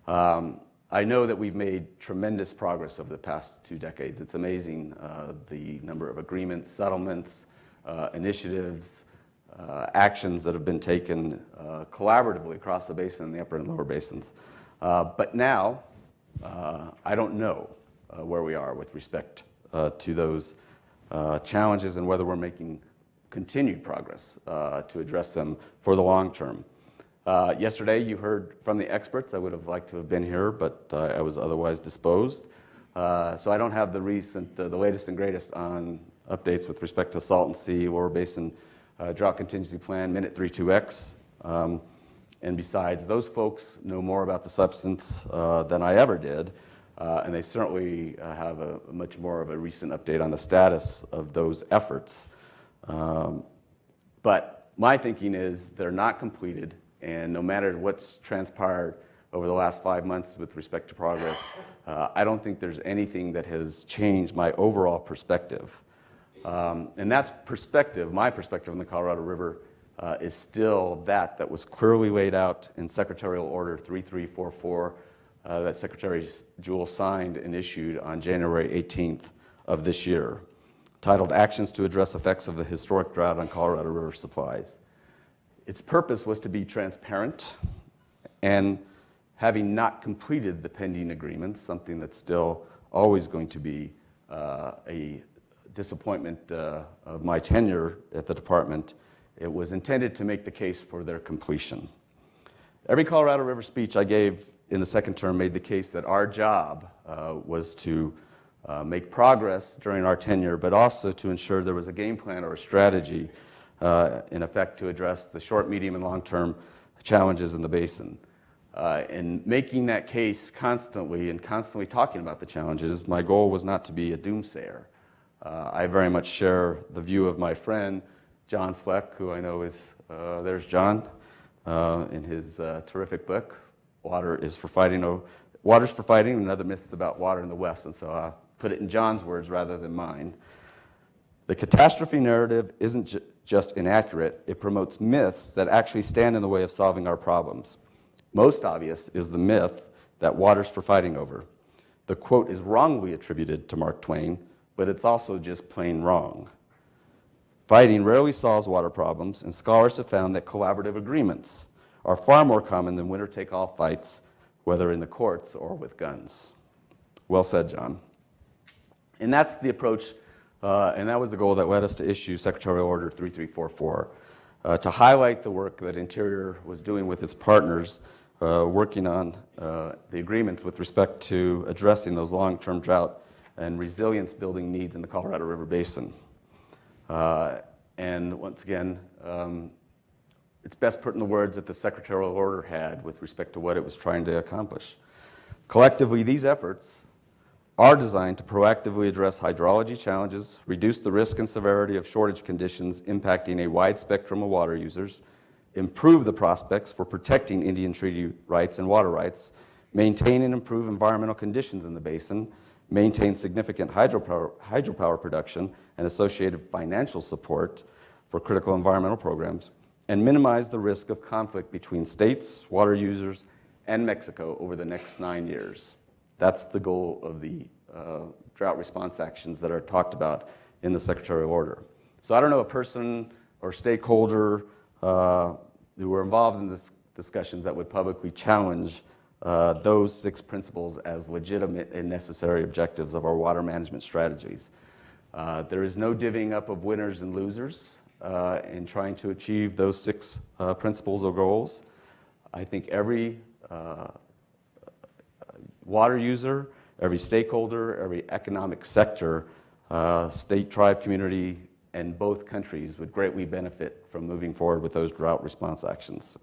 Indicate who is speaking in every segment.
Speaker 1: I know that we've made tremendous progress over the past 2 decades. It's amazing the number of agreements, settlements, initiatives, actions that have been taken collaboratively across the basin and the upper and lower basins. But now, I don't know where we are with respect to those challenges and whether we're making continued progress to address them for the long term. Yesterday, you heard from the experts. I would have liked to have been here, but I was otherwise disposed. So I don't have the latest and greatest on updates with respect to Salton Sea, Lower Basin Drought Contingency Plan, Minute 32X. And besides, those folks know more about the substance than I ever did, and they certainly have a much more of a recent update on the status of those efforts. But my thinking is they're not completed, and no matter what's transpired over the last 5 months with respect to progress, I don't think there's anything that has changed my overall perspective. And that's perspective, my perspective on the Colorado River, is still that was clearly laid out in Secretarial Order 3344 that Secretary Jewell signed and issued on January 18th of this year, titled Actions to Address Effects of the Historic Drought on Colorado River Supplies. Its purpose was to be transparent, and having not completed the pending agreements, something that's still always going to be a disappointment of my tenure at the department, it was intended to make the case for their completion. Every Colorado River speech I gave in the second term made the case that our job was to make progress during our tenure, but also to ensure there was a game plan or a strategy in effect to address the short, medium, and long-term challenges in the basin. In making that case constantly and constantly talking about the challenges, my goal was not to be a doomsayer. I very much share the view of my friend, John Fleck, who I know is, there's John, in his terrific book, Water's for Fighting, and Other Myths About Water in the West, and so I'll put it in John's words rather than mine. The catastrophe narrative isn't just inaccurate, it promotes myths that actually stand in the way of solving our problems. Most obvious is the myth that water's for fighting over. The quote is wrongly attributed to Mark Twain, but it's also just plain wrong. Fighting rarely solves water problems, and scholars have found that collaborative agreements are far more common than winner-take-all fights, whether in the courts or with guns. Well said, John. And that's the approach, and that was the goal that led us to issue Secretarial Order 3344, to highlight the work that Interior was doing with its partners, working on the agreements with respect to addressing those long-term drought and resilience building needs in the Colorado River Basin. And once again, it's best put in the words that the Secretarial Order had with respect to what it was trying to accomplish. Collectively, these efforts are designed to proactively address hydrology challenges, reduce the risk and severity of shortage conditions impacting a wide spectrum of water users, improve the prospects for protecting Indian treaty rights and water rights, maintain and improve environmental conditions in the basin, maintain significant hydropower production and associated financial support for critical environmental programs, and minimize the risk of conflict between states, water users, and Mexico over the next 9 years. That's the goal of the drought response actions that are talked about in the Secretarial Order. So I don't know a person or stakeholder who were involved in this discussions that would publicly challenge those 6 principles as legitimate and necessary objectives of our water management strategies. There is no divvying up of winners and losers in trying to achieve those 6 principles or goals. I think every water user, every stakeholder, every economic sector, state, tribe, community, and both countries would greatly benefit from moving forward with those drought response actions.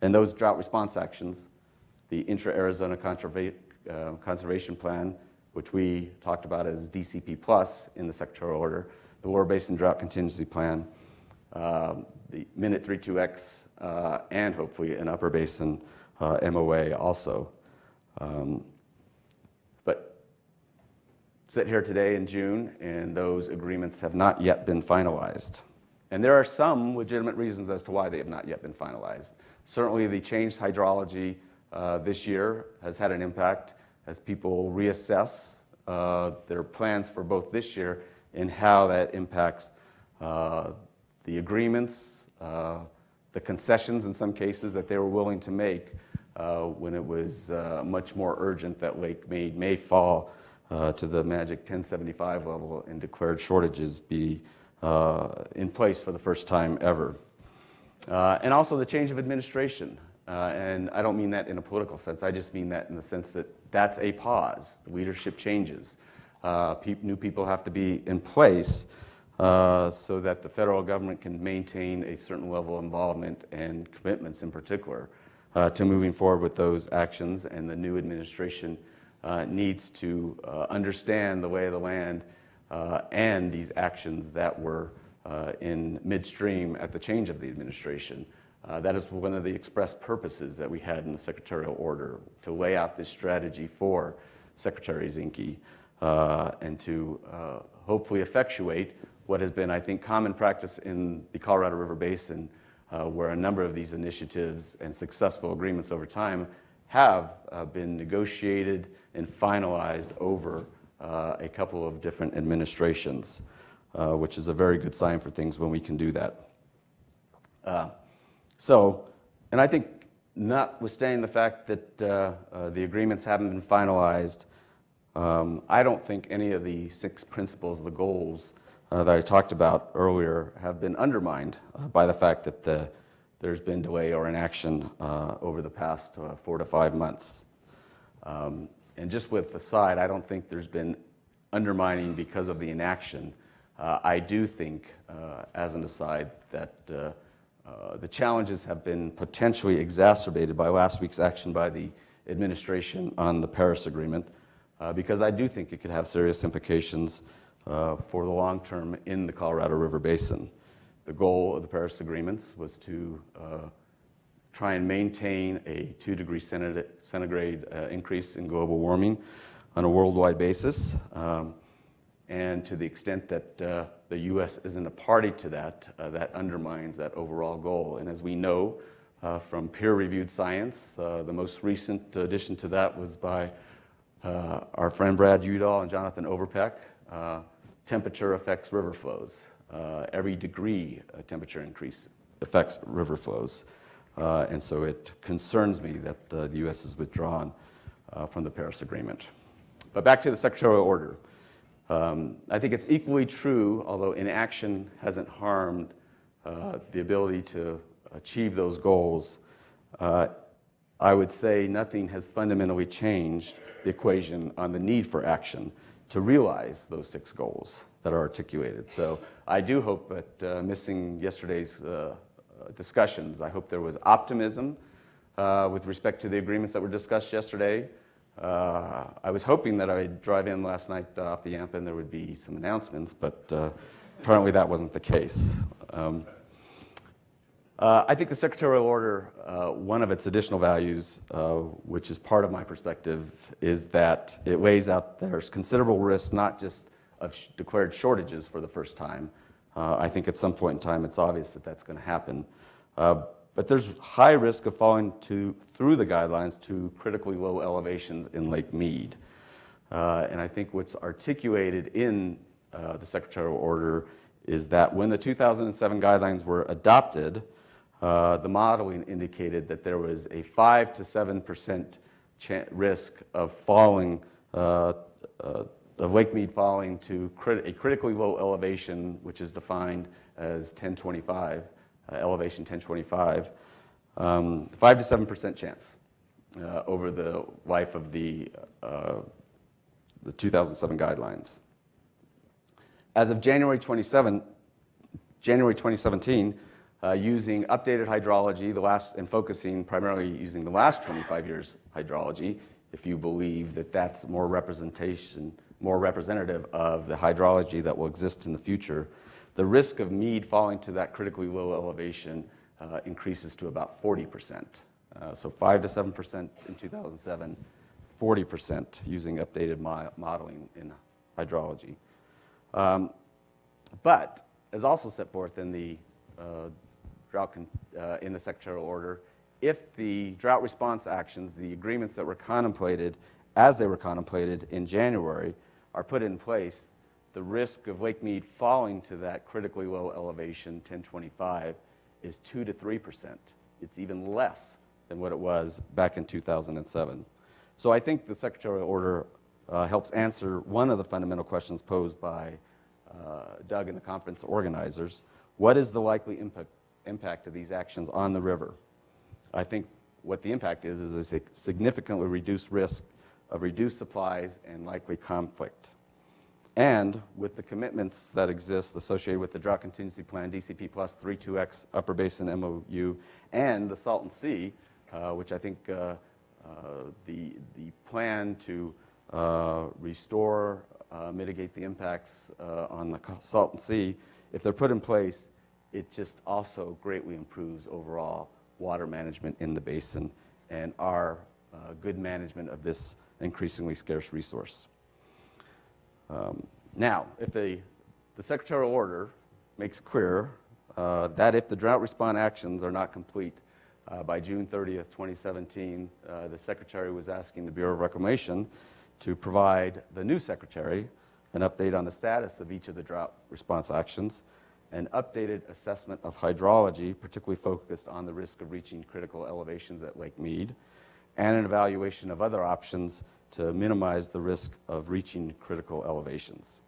Speaker 1: And those drought response actions, the Intra-Arizona Conservation Plan, which we talked about as DCP Plus in the Secretarial Order, the Lower Basin Drought Contingency Plan, the Minute 32X, and hopefully an Upper Basin MOA also. But sit here today in June, and those agreements have not yet been finalized. And there are some legitimate reasons as to why they have not yet been finalized. Certainly the changed hydrology this year has had an impact as people reassess their plans for both this year and how that impacts the agreements, the concessions in some cases that they were willing to make when it was much more urgent that Lake Mead may fall to the magic 1075 level and declared shortages be in place for the first time ever. And also the change of administration. And I don't mean that in a political sense, I just mean that in the sense that that's a pause. The leadership changes. New people have to be in place so that the federal government can maintain a certain level of involvement and commitments in particular to moving forward with those actions. And the new administration needs to understand the lay of the land and these actions that were in midstream at the change of the administration. That is one of the express purposes that we had in the secretarial order, to lay out this strategy for Secretary Zinke and to hopefully effectuate what has been, I think, common practice in the Colorado River Basin, where a number of these initiatives and successful agreements over time have been negotiated and finalized over a couple of different administrations, which is a very good sign for things when we can do that. And I think notwithstanding the fact that the agreements haven't been finalized, I don't think any of the 6 principles, the goals that I talked about earlier, have been undermined by the fact that there's been delay or inaction over the past 4 to 5 months. And just with the side, I don't think there's been undermining because of the inaction. I do think, as an aside, that the challenges have been potentially exacerbated by last week's action by the administration on the Paris Agreement, because I do think it could have serious implications for the long term in the Colorado River Basin. The goal of the Paris Agreements was to try and maintain a 2-degree centigrade increase in global warming on a worldwide basis. And to the extent that the U.S. isn't a party to that, that undermines that overall goal. And as we know from peer-reviewed science, the most recent addition to that was by our friend Brad Udall and Jonathan Overpeck. Temperature affects river flows. Every degree temperature increase affects river flows. And so it concerns me that the U.S. has withdrawn from the Paris Agreement. But back to the secretarial order. I think it's equally true, although inaction hasn't harmed the ability to achieve those goals, I would say nothing has fundamentally changed the equation on the need for action to realize those 6 goals that are articulated. So I do hope that, missing yesterday's discussions, I hope there was optimism with respect to the agreements that were discussed yesterday. I was hoping that I'd drive in last night off the Yampa and there would be some announcements, but apparently that wasn't the case. I think the secretarial order, one of its additional values, which is part of my perspective, is that it lays out there's considerable risk, not just of declared shortages for the first time. I think at some point in time it's obvious that that's going to happen. But there's high risk of falling through the guidelines to critically low elevations in Lake Mead. And I think what's articulated in the secretarial order is that when the 2007 guidelines were adopted, the modeling indicated that there was a 5 to 7% risk of falling, of Lake Mead falling to a critically low elevation, which is defined as 1025, elevation 1025, 5 to 7% chance over the life of the 2007 guidelines. As of January 2017, using updated hydrology, and focusing primarily using the last 25 years hydrology, if you believe that that's more representative of the hydrology that will exist in the future, the risk of Mead falling to that critically low elevation increases to about 40%. So 5 to 7% in 2007, 40% using updated modeling in hydrology. But as also set forth in the drought in the secretarial order, if the drought response actions, the agreements that were contemplated, as they were contemplated in January, are put in place, the risk of Lake Mead falling to that critically low elevation, 1025, is 2 to 3%. It's even less than what it was back in 2007. So I think the secretarial order helps answer one of the fundamental questions posed by Doug and the conference organizers. What is the likely impact of these actions on the river? I think what the impact is a significantly reduced risk of reduced supplies and likely conflict. And with the commitments that exist associated with the Drought Contingency Plan, DCP Plus 32X Upper Basin MOU, and the Salton Sea, which I think the plan to restore, mitigate the impacts on the Salton Sea, if they're put in place, it just also greatly improves overall water management in the basin and our good management of this increasingly scarce resource. Now, if the secretarial order makes clear that if the drought response actions are not complete by June 30th, 2017, the Secretary was asking the Bureau of Reclamation to provide the new Secretary an update on the status of each of the drought response actions, an updated assessment of hydrology, particularly focused on the risk of reaching critical elevations at Lake Mead, and an evaluation of other options to minimize the risk of reaching critical elevations.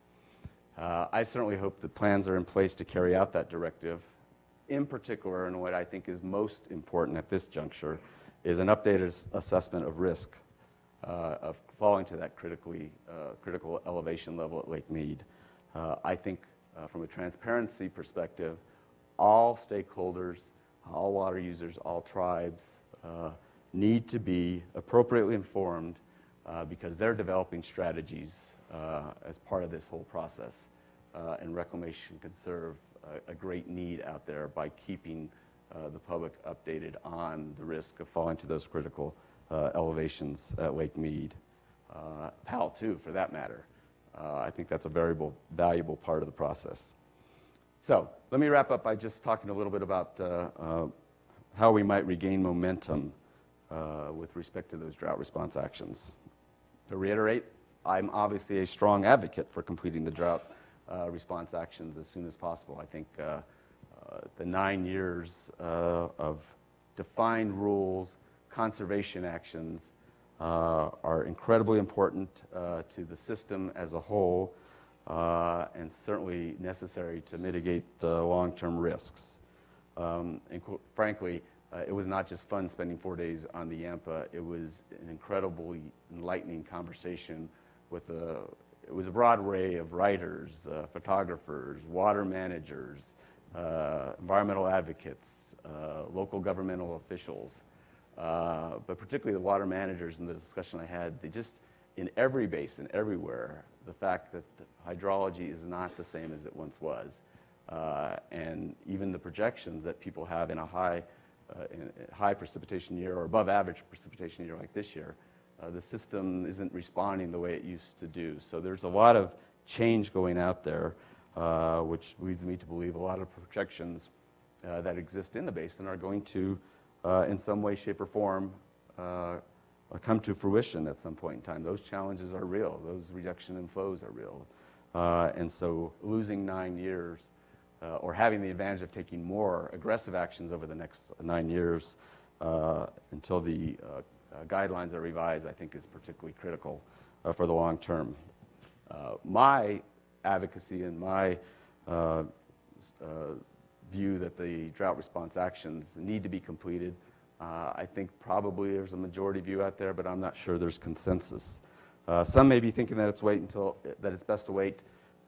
Speaker 1: I certainly hope that plans are in place to carry out that directive. In particular, and what I think is most important at this juncture, is an updated assessment of risk of falling to that critical elevation level at Lake Mead. I think from a transparency perspective, all stakeholders, all water users, all tribes need to be appropriately informed because they're developing strategies as part of this whole process. And reclamation can serve a great need out there by keeping the public updated on the risk of falling to those critical elevations at Lake Mead. PAL too, for that matter. I think that's a very valuable part of the process. So let me wrap up by just talking a little bit about how we might regain momentum with respect to those drought response actions. To reiterate, I'm obviously a strong advocate for completing the drought response actions as soon as possible. I think the 9 years of defined rules, conservation actions are incredibly important to the system as a whole and certainly necessary to mitigate long-term risks. And frankly, it was not just fun spending 4 days on the Yampa. It was an incredibly enlightening conversation with it was a broad array of writers, photographers, water managers, environmental advocates, local governmental officials, but particularly the water managers in the discussion I had. They just, in every basin, everywhere, the fact that the hydrology is not the same as it once was, and even the projections that people have in a high precipitation year or above average precipitation year like this year, the system isn't responding the way it used to do. So there's a lot of change going out there, which leads me to believe a lot of projections that exist in the basin are going to, in some way, shape, or form, come to fruition at some point in time. Those challenges are real. Those reduction in flows are real. And so losing 9 years or having the advantage of taking more aggressive actions over the next 9 years until the guidelines are revised, I think is particularly critical for the long term. My advocacy and my view that the drought response actions need to be completed. I think probably there's a majority view out there, but I'm not sure there's consensus. Some may be thinking that it's best to wait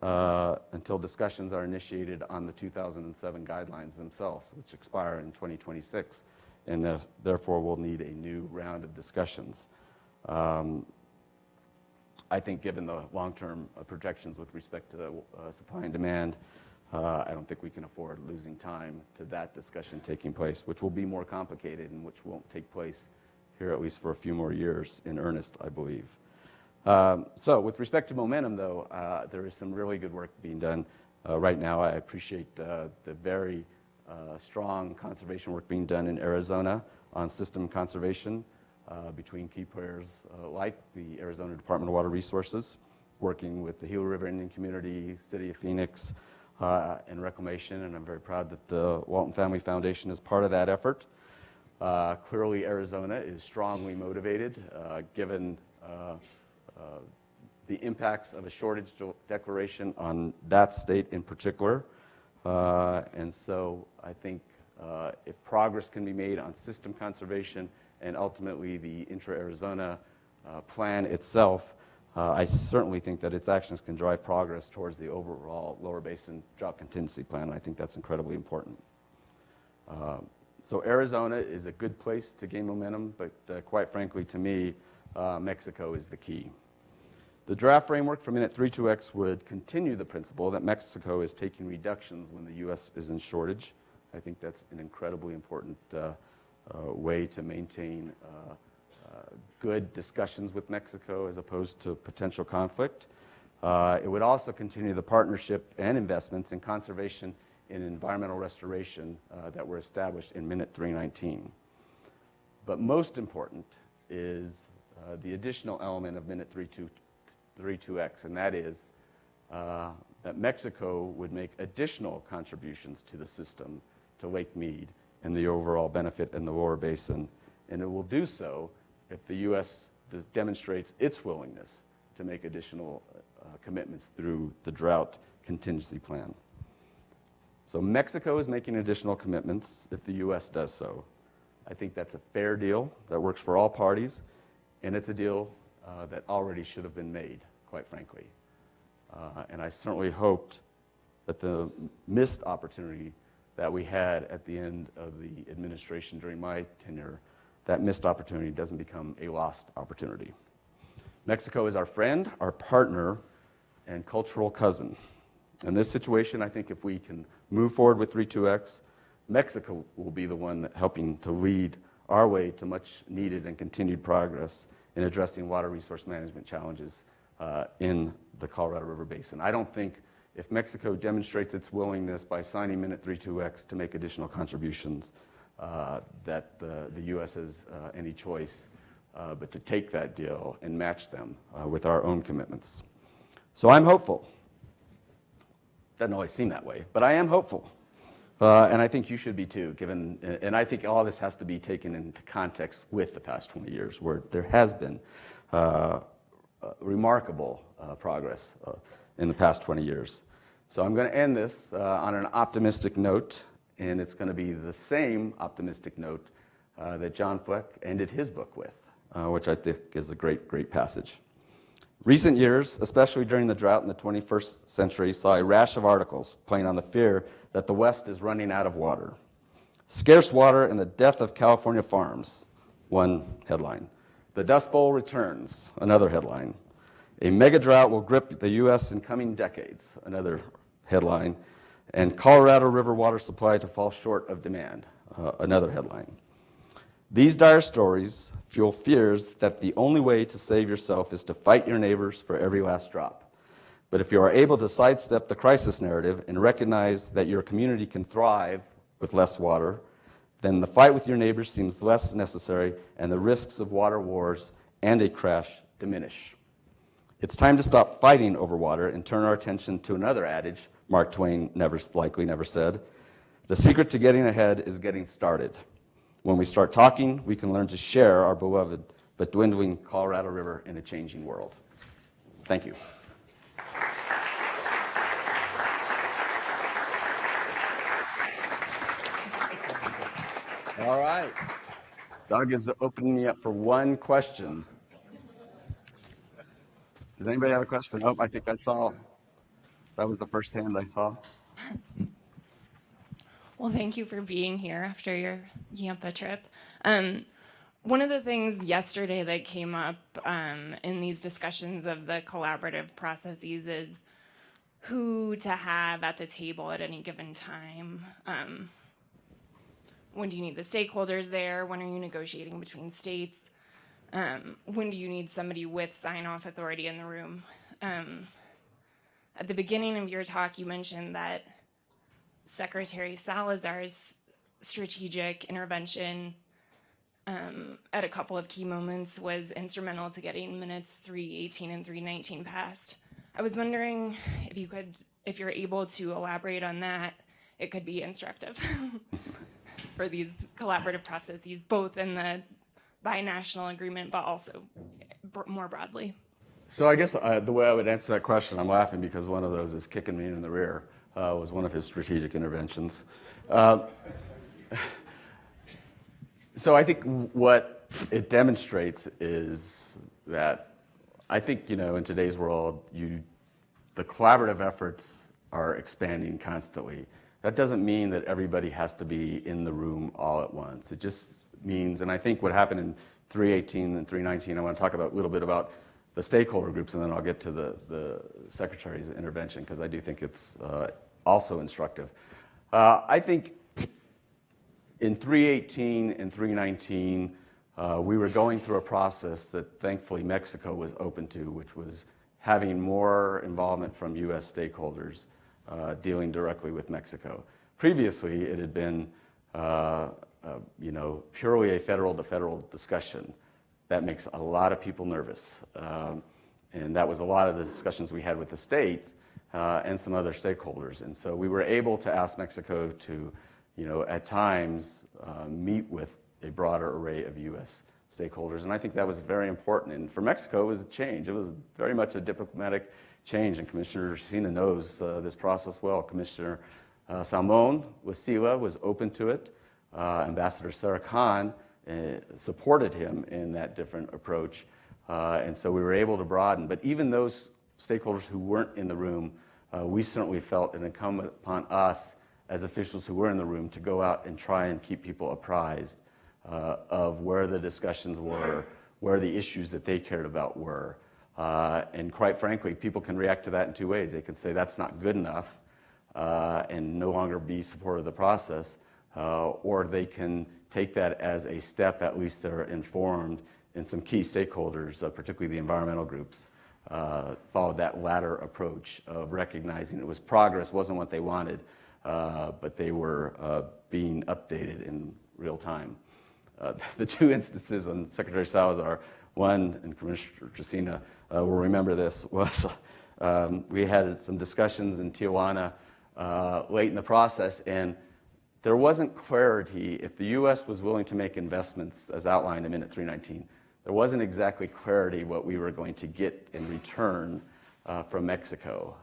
Speaker 1: until discussions are initiated on the 2007 guidelines themselves, which expire in 2026, and therefore we'll need a new round of discussions. I think given the long-term projections with respect to supply and demand, I don't think we can afford losing time to that discussion taking place, which will be more complicated and which won't take place here at least for a few more years in earnest, I believe. So with respect to momentum, though, there is some really good work being done right now. I appreciate the very strong conservation work being done in Arizona on system conservation between key players like the Arizona Department of Water Resources, working with the Gila River Indian Community, City of Phoenix, and Reclamation, and I'm very proud that the Walton Family Foundation is part of that effort. Clearly, Arizona is strongly motivated, given the impacts of a shortage declaration on that state in particular. And so I think if progress can be made on system conservation and ultimately the intra-Arizona plan itself, I certainly think that its actions can drive progress towards the overall Lower Basin Drought Contingency Plan. I think that's incredibly important. So Arizona is a good place to gain momentum, but quite frankly, to me, Mexico is the key. The draft framework for Minute 32X would continue the principle that Mexico is taking reductions when the U.S. is in shortage. I think that's an incredibly important way to maintain good discussions with Mexico as opposed to potential conflict. It would also continue the partnership and investments in conservation and environmental restoration that were established in Minute 319. But most important is the additional element of Minute 32X, and that is that Mexico would make additional contributions to the system, to Lake Mead, and the overall benefit in the lower basin. And it will do so if the U.S. demonstrates its willingness to make additional commitments through the drought contingency plan. So Mexico is making additional commitments if the U.S. does so. I think that's a fair deal that works for all parties, and it's a deal that already should have been made, quite frankly. And I certainly hoped that the missed opportunity that we had at the end of the administration during my tenure, that missed opportunity doesn't become a lost opportunity. Mexico is our friend, our partner, and cultural cousin. In this situation, I think if we can move forward with 32X, Mexico will be the one helping to lead our way to much needed and continued progress in addressing water resource management challenges in the Colorado River Basin. I don't think if Mexico demonstrates its willingness by signing Minute 32X to make additional contributions, that the U.S. has any choice but to take that deal and match them with our own commitments. So I'm hopeful. Doesn't always seem that way, but I am hopeful. And I think you should be too, given, and I think all this has to be taken into context with the past 20 years, where there has been remarkable progress in the past 20 years. So I'm going to end this on an optimistic note, and it's going to be the same optimistic note that John Fleck ended his book with, which I think is a great, great passage. Recent years, especially during the drought in the 21st century, saw a rash of articles playing on the fear that the West is running out of water. Scarce water and the death of California farms, one headline. The Dust Bowl returns, another headline. A mega drought will grip the U.S. in coming decades, another headline. And Colorado River water supply to fall short of demand, another headline. These dire stories fuel fears that the only way to save yourself is to fight your neighbors for every last drop. But if you are able to sidestep the crisis narrative and recognize that your community can thrive with less water, then the fight with your neighbors seems less necessary and the risks of water wars and a crash diminish. It's time to stop fighting over water and turn our attention to another adage Mark Twain likely never said. The secret to getting ahead is getting started. When we start talking, we can learn to share our beloved but dwindling Colorado River in a changing world. Thank you. All right. Doug is opening me up for one question. Does anybody have a question? Oh, I think I saw. That was the first hand I saw.
Speaker 2: Well, thank you for being here after your Yampa trip. One of the things yesterday that came up in these discussions of the collaborative processes is who to have at the table at any given time. When do you need the stakeholders there? When are you negotiating between states? When do you need somebody with sign-off authority in the room? At the beginning of your talk, you mentioned that Secretary Salazar's strategic intervention at a couple of key moments was instrumental to getting minutes 318 and 319 passed. I was wondering if you're able to elaborate on that. It could be instructive for these collaborative processes, both in the binational agreement, but also more broadly.
Speaker 1: So I guess the way I would answer that question, I'm laughing because one of those is kicking me in the rear, was one of his strategic interventions. So I think what it demonstrates is that I think, in today's world, the collaborative efforts are expanding constantly. That doesn't mean that everybody has to be in the room all at once. It just means, and I think what happened in 318 and 319, I want to talk a little bit about the stakeholder groups, and then I'll get to the Secretary's intervention, because I do think it's also instructive. I think in 318 and 319, we were going through a process that thankfully Mexico was open to, which was having more involvement from U.S. stakeholders dealing directly with Mexico. Previously, it had been purely a federal-to-federal discussion. That makes a lot of people nervous. And that was a lot of the discussions we had with the state and some other stakeholders. And so we were able to ask Mexico to, at times, meet with a broader array of U.S. stakeholders. And I think that was very important. And for Mexico, it was a change. It was very much a diplomatic change. And Commissioner Dracena knows this process well. Commissioner Salmon with SILA was open to it. Ambassador Sarah Khan supported him in that different approach. And so we were able to broaden. But even those stakeholders who weren't in the room, we certainly felt it incumbent upon us as officials who were in the room to go out and try and keep people apprised of where the discussions were, where the issues that they cared about were. And quite frankly, people can react to that in two ways. They can say that's not good enough and no longer be supportive of the process, or they can take that as a step, at least they're informed, and some key stakeholders, particularly the environmental groups, followed that latter approach of recognizing it was progress, wasn't what they wanted, but they were being updated in real time. The two instances on Secretary Salazar, one, and Commissioner Dracena will remember this, was we had some discussions in Tijuana late in the process, and there wasn't clarity if the U.S. was willing to make investments as outlined in Minute 319. There wasn't exactly clarity what we were going to get in return from Mexico.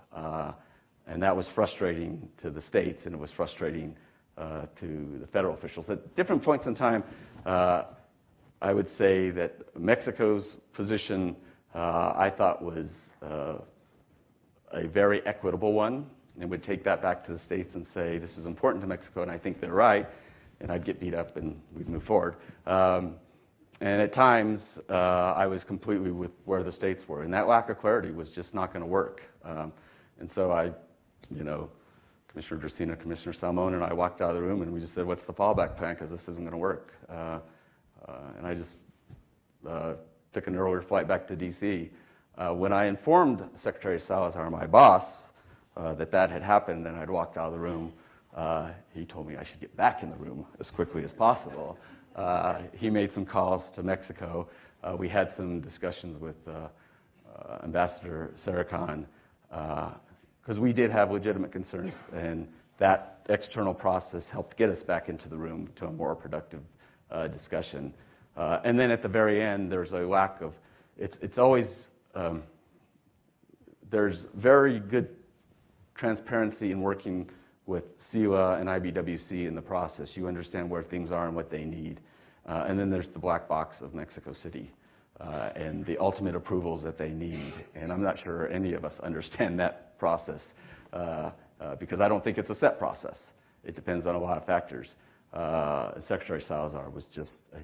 Speaker 1: And that was frustrating to the states, and it was frustrating to the federal officials. At different points in time, I would say that Mexico's position, I thought, was a very equitable one, and would take that back to the states and say, this is important to Mexico, and I think they're right, and I'd get beat up and we'd move forward. And at times, I was completely with where the states were, and that lack of clarity was just not going to work. And so Commissioner Dracena, Commissioner Salmon, and I walked out of the room, and we just said, what's the fallback plan, because this isn't going to work. And I just took an earlier flight back to D.C. When I informed Secretary Salazar, my boss, that had happened and I'd walked out of the room, he told me I should get back in the room as quickly as possible. He made some calls to Mexico. We had some discussions with Ambassador Sarah Khan, because we did have legitimate concerns, and that external process helped get us back into the room to a more productive discussion. And then at the very end, there's a lack of, it's always, there's very good transparency in working with SILA and IBWC in the process. You understand where things are and what they need. And then there's the black box of Mexico City and the ultimate approvals that they need. And I'm not sure any of us understand that process because I don't think it's a set process. It depends on a lot of factors. Secretary Salazar was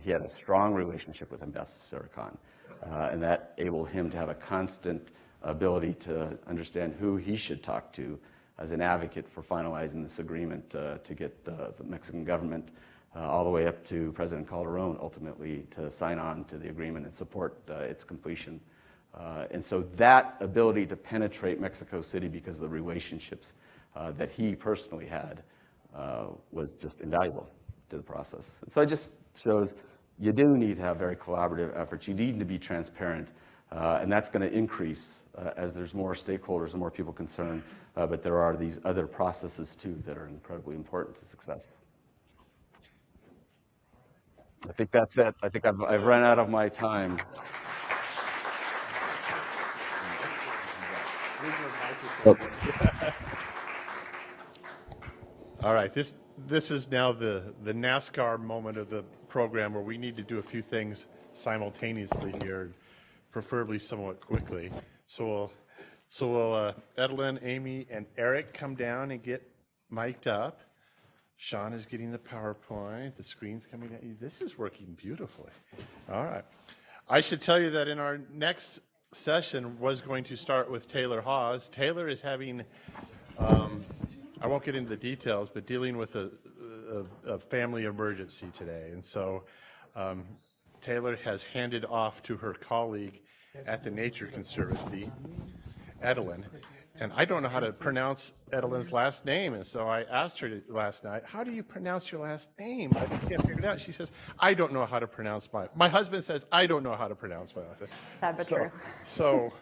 Speaker 1: he had a strong relationship with Ambassador Khan, and that enabled him to have a constant ability to understand who he should talk to as an advocate for finalizing this agreement to get the Mexican government all the way up to President Calderon ultimately to sign on to the agreement and support its completion. And so that ability to penetrate Mexico City because of the relationships that he personally had was just invaluable to the process. And so it just shows you do need to have very collaborative efforts. You need to be transparent, and that's going to increase as there's more stakeholders and more people concerned. But there are these other processes too that are incredibly important to success. I think that's it. I think I've run out of my time.
Speaker 3: All right, this is now the NASCAR moment of the program where we need to do a few things simultaneously here, preferably somewhat quickly. So will Edelyn, Amy, and Eric come down and get mic'd up? Sean is getting the PowerPoint. The screen's coming at you. This is working beautifully. All right. I should tell you that in our next session was going to start with Taylor Hawes. Taylor is having, I won't get into the details, but dealing with a family emergency today. And so Taylor has handed off to her colleague at the Nature Conservancy, Edelyn. And I don't know how to pronounce Edelyn's last name. And so I asked her last night, how do you pronounce your last name? I just can't figure it out. She says, I don't know how to pronounce my husband says, I don't know how to pronounce my last name.
Speaker 4: Sad but true.
Speaker 3: So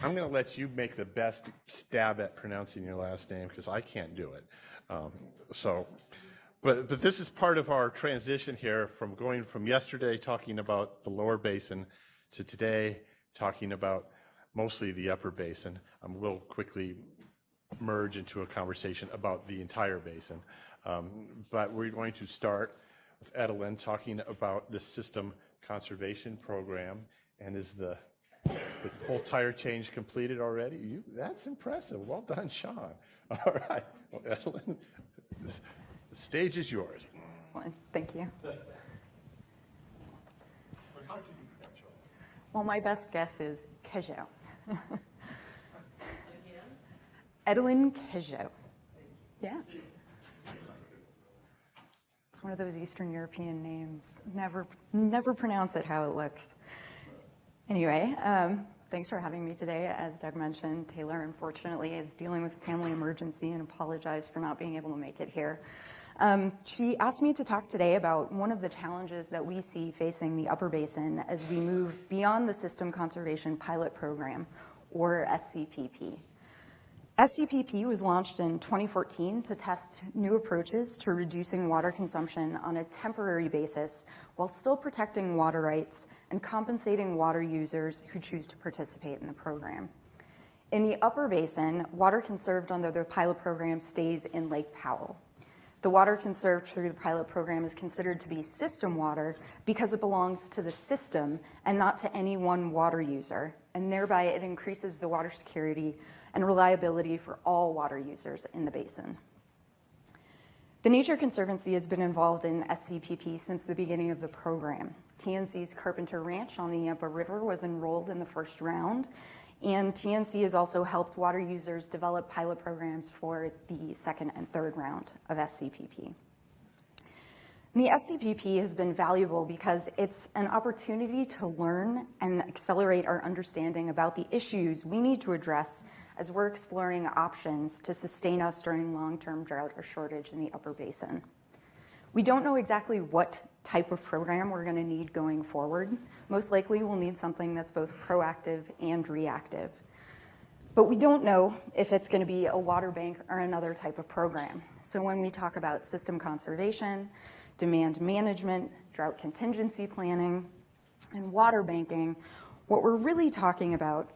Speaker 3: I'm going to let you make the best stab at pronouncing your last name because I can't do it. But this is part of our transition here from going from yesterday talking about the lower basin to today talking about mostly the upper basin. We'll quickly merge into a conversation about the entire basin. But we're going to start with Edelyn talking about the system conservation program. And is the full tire change completed already? That's impressive. Well done, Sean. All right. Well, Edelyn, the stage is yours.
Speaker 4: Excellent. Thank you. Well, my best guess is Kejau. Edelyn Kejau. Yeah. It's one of those Eastern European names. Never pronounce it how it looks. Anyway, thanks for having me today. As Doug mentioned, Taylor, unfortunately, is dealing with a family emergency and apologized for not being able to make it here. She asked me to talk today about one of the challenges that we see facing the Upper Basin as we move beyond the System Conservation Pilot Program, or SCPP. SCPP was launched in 2014 to test new approaches to reducing water consumption on a temporary basis while still protecting water rights and compensating water users who choose to participate in the program. In the Upper Basin, water conserved under the pilot program stays in Lake Powell. The water conserved through the pilot program is considered to be system water because it belongs to the system and not to any one water user, and thereby it increases the water security and reliability for all water users in the basin. The Nature Conservancy has been involved in SCPP since the beginning of the program. TNC's Carpenter Ranch on the Yampa River was enrolled in the first round, and TNC has also helped water users develop pilot programs for the second and third round of SCPP. And the SCPP has been valuable because it's an opportunity to learn and accelerate our understanding about the issues we need to address as we're exploring options to sustain us during long-term drought or shortage in the Upper Basin. We don't know exactly what type of program we're going to need going forward. Most likely we'll need something that's both proactive and reactive. But we don't know if it's going to be a water bank or another type of program. So when we talk about system conservation, demand management, drought contingency planning, and water banking, what we're really talking about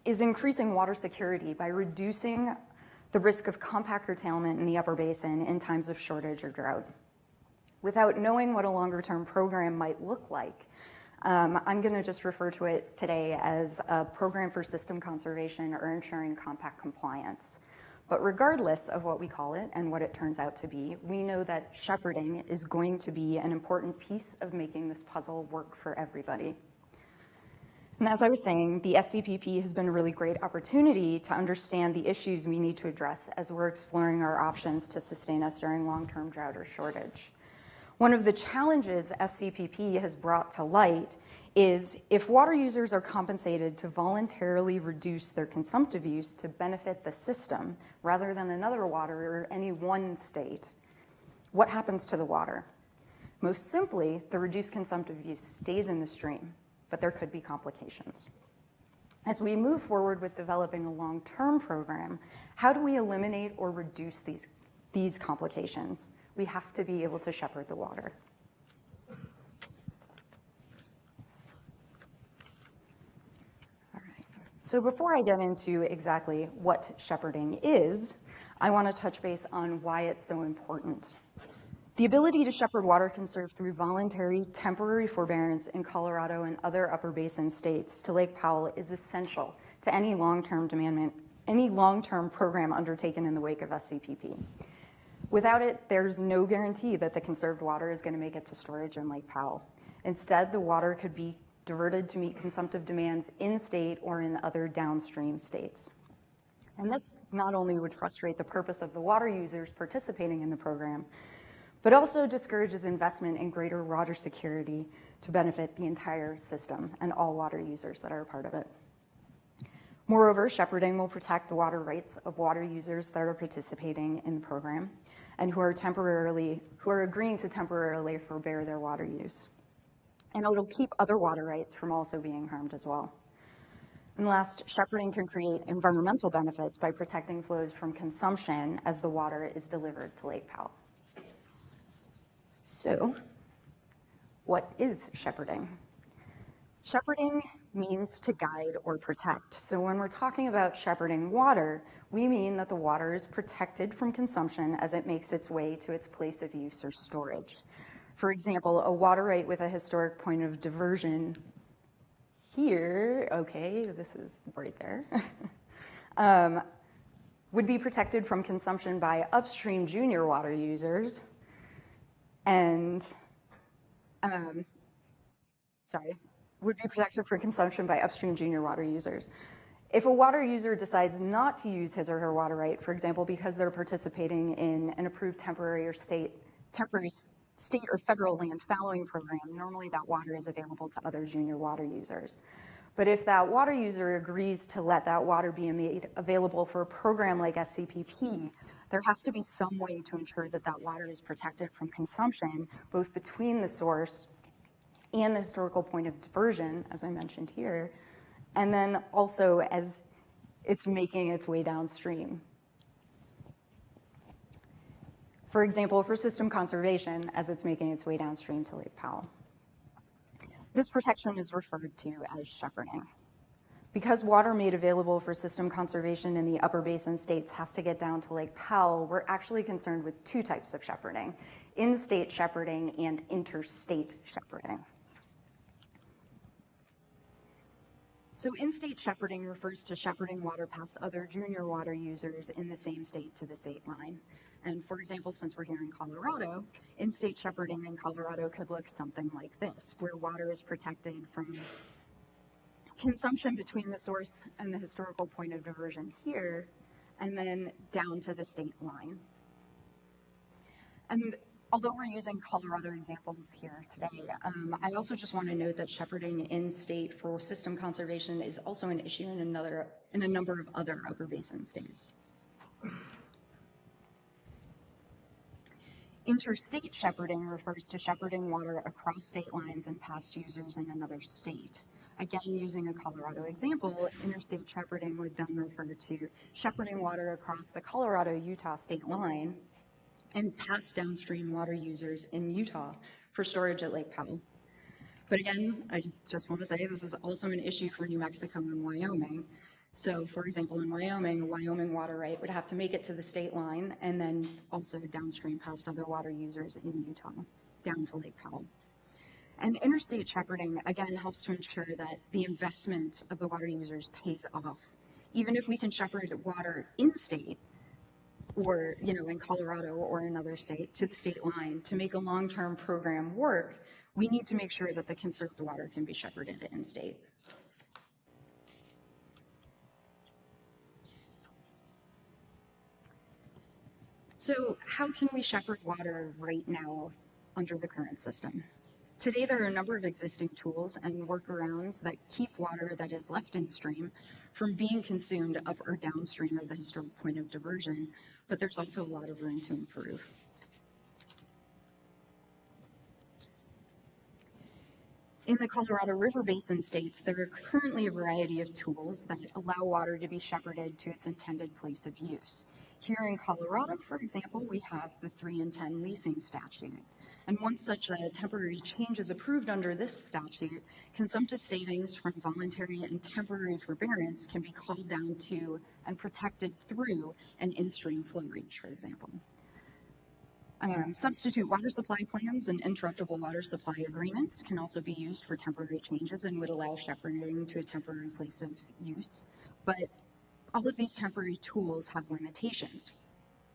Speaker 4: is increasing water security by reducing the risk of compact curtailment in the Upper Basin in times of shortage or drought. Without knowing what a longer-term program might look like, I'm going to just refer to it today as a program for system conservation or ensuring compact compliance. But regardless of what we call it and what it turns out to be, we know that shepherding is going to be an important piece of making this puzzle work for everybody. And as I was saying, the SCPP has been a really great opportunity to understand the issues we need to address as we're exploring our options to sustain us during long-term drought or shortage. One of the challenges SCPP has brought to light is if water users are compensated to voluntarily reduce their consumptive use to benefit the system rather than another water or any one state, what happens to the water? Most simply, the reduced consumptive use stays in the stream, but there could be complications. As we move forward with developing a long-term program, how do we eliminate or reduce these complications? We have to be able to shepherd the water. All right. So before I get into exactly what shepherding is, I want to touch base on why it's so important. The ability to shepherd water conserved through voluntary temporary forbearance in Colorado and other upper basin states to Lake Powell is essential to any long-term program undertaken in the wake of SCPP. Without it, there's no guarantee that the conserved water is going to make it to storage in Lake Powell. Instead, the water could be diverted to meet consumptive demands in-state or in other downstream states. And this not only would frustrate the purpose of the water users participating in the program, but also discourages investment in greater water security to benefit the entire system and all water users that are a part of it. Moreover, shepherding will protect the water rights of water users that are participating in the program and who are agreeing to temporarily forbear their water use. And it'll keep other water rights from also being harmed as well. And last, shepherding can create environmental benefits by protecting flows from consumption as the water is delivered to Lake Powell. So, what is shepherding? Shepherding means to guide or protect. So when we're talking about shepherding water, we mean that the water is protected from consumption as it makes its way to its place of use or storage. For example, a water right with a historic point of diversion here, okay, this is right there, would be protected from consumption by upstream junior water users and, would be protected for consumption by upstream junior water users. If a water user decides not to use his or her water right, for example, because they're participating in an approved temporary state or federal land fallowing program, normally that water is available to other junior water users. But if that water user agrees to let that water be made available for a program like SCPP, there has to be some way to ensure that that water is protected from consumption, both between the source and the historical point of diversion, as I mentioned here, and then also as it's making its way downstream. For example, for system conservation, as it's making its way downstream to Lake Powell. This protection is referred to as shepherding. Because water made available for system conservation in the upper basin states has to get down to Lake Powell, we're actually concerned with two types of shepherding: in-state shepherding and interstate shepherding. So in-state shepherding refers to shepherding water past other junior water users in the same state to the state line. And for example, since we're here in Colorado, in-state shepherding in Colorado could look something like this, where water is protected from consumption between the source and the historical point of diversion here, and then down to the state line. And although we're using Colorado examples here today, I also just want to note that shepherding in-state for system conservation is also an issue in a number of other upper basin states. Interstate shepherding refers to shepherding water across state lines and past users in another state. Again, using a Colorado example, interstate shepherding would then refer to shepherding water across the Colorado-Utah state line and past downstream water users in Utah for storage at Lake Powell. But again, I just want to say this is also an issue for New Mexico and Wyoming. So for example, in Wyoming, a Wyoming water right would have to make it to the state line and then also downstream past other water users in Utah, down to Lake Powell. And interstate shepherding, again, helps to ensure that the investment of the water users pays off. Even if we can shepherd water in-state, or in Colorado or another state, to the state line, to make a long-term program work, we need to make sure that the conserved water can be shepherded in-state. So how can we shepherd water right now under the current system? Today, there are a number of existing tools and workarounds that keep water that is left in stream from being consumed up or downstream of the historic point of diversion, but there's also a lot of room to improve. In the Colorado River Basin states, there are currently a variety of tools that allow water to be shepherded to its intended place of use. Here in Colorado, for example, we have the 3 and 10 leasing statute. And once such a temporary change is approved under this statute, consumptive savings from voluntary and temporary forbearance can be called down to and protected through an in-stream flow reach, for example. Substitute water supply plans and interruptible water supply agreements can also be used for temporary changes and would allow shepherding to a temporary place of use. But all of these temporary tools have limitations.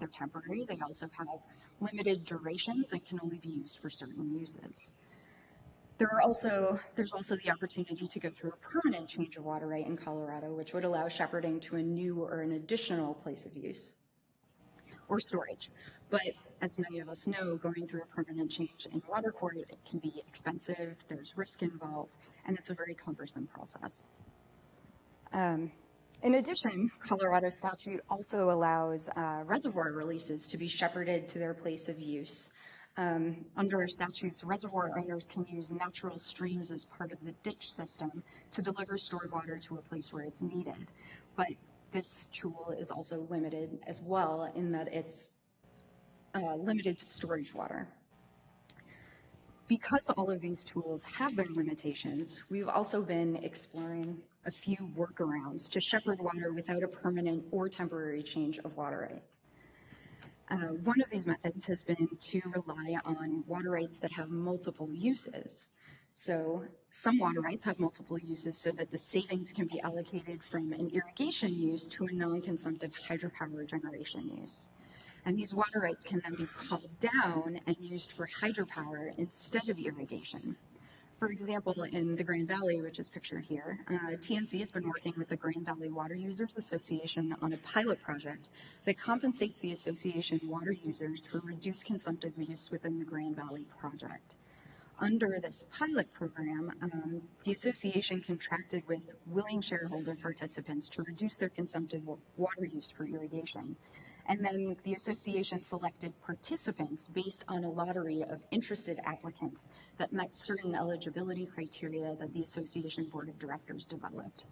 Speaker 4: They're temporary, they also have limited durations and can only be used for certain uses. There's also the opportunity to go through a permanent change of water right in Colorado, which would allow shepherding to a new or an additional place of use or storage. But as many of us know, going through a permanent change in water court, it can be expensive, there's risk involved, and it's a very cumbersome process. In addition, Colorado statute also allows reservoir releases to be shepherded to their place of use. Under our statutes, reservoir owners can use natural streams as part of the ditch system to deliver stored water to a place where it's needed. But this tool is also limited as well in that it's limited to storage water. Because all of these tools have their limitations, we've also been exploring a few workarounds to shepherd water without a permanent or temporary change of water right. One of these methods has been to rely on water rights that have multiple uses. So some water rights have multiple uses so that the savings can be allocated from an irrigation use to a non-consumptive hydropower generation use. And these water rights can then be called down and used for hydropower instead of irrigation. For example, in the Grand Valley, which is pictured here, TNC has been working with the Grand Valley Water Users Association on a pilot project that compensates the association water users for reduced consumptive use within the Grand Valley project. Under this pilot program, the association contracted with willing shareholder participants to reduce their consumptive water use for irrigation. And then the association selected participants based on a lottery of interested applicants that met certain eligibility criteria that the association board of directors developed.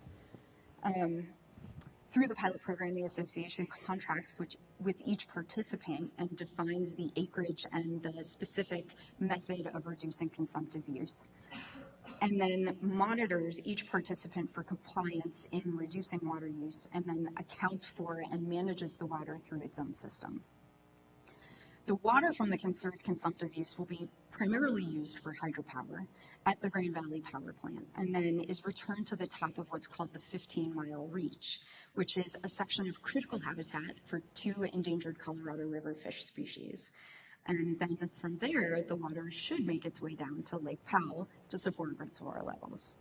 Speaker 4: Through the pilot program, the association contracts with each participant and defines the acreage and the specific method of reducing consumptive use, and then monitors each participant for compliance in reducing water use, and then accounts for and manages the water through its own system. The water from the conserved consumptive use will be primarily used for hydropower at the Grand Valley Power Plant, and then is returned to the top of what's called the 15-mile reach, which is a section of critical habitat for 2 endangered Colorado River fish species. And then from there, the water should make its way down to Lake Powell to support reservoir levels.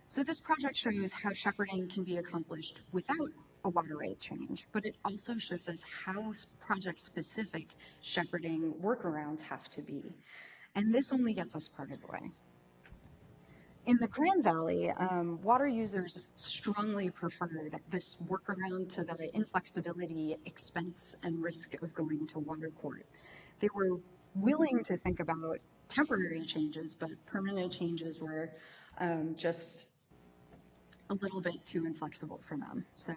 Speaker 4: So this project shows how shepherding can be accomplished without a water right change, but it also shows us how project-specific shepherding workarounds have to be. And this only gets us part of the way. In the Grand Valley, water users strongly preferred this workaround to the inflexibility, expense, and risk of going to water court. They were willing to think about temporary changes, but permanent changes were just a little bit too inflexible for them. So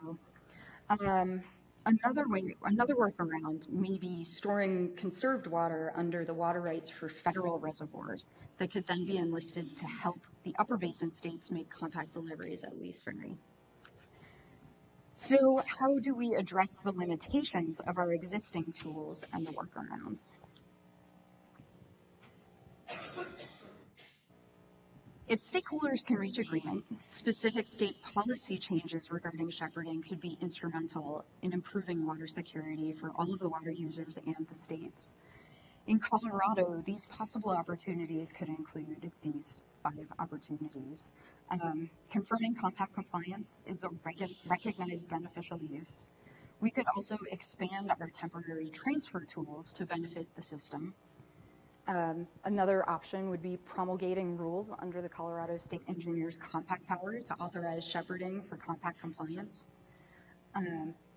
Speaker 4: another workaround may be storing conserved water under the water rights for federal reservoirs that could then be enlisted to help the upper basin states make compact deliveries at least ferry. So how do we address the limitations of our existing tools and the workarounds? If stakeholders can reach agreement, specific state policy changes regarding shepherding could be instrumental in improving water security for all of the water users and the states. In Colorado, these possible opportunities could include these 5 opportunities. Confirming compact compliance is a recognized beneficial use. We could also expand our temporary transfer tools to benefit the system. Another option would be promulgating rules under the Colorado State Engineer's compact power to authorize shepherding for compact compliance.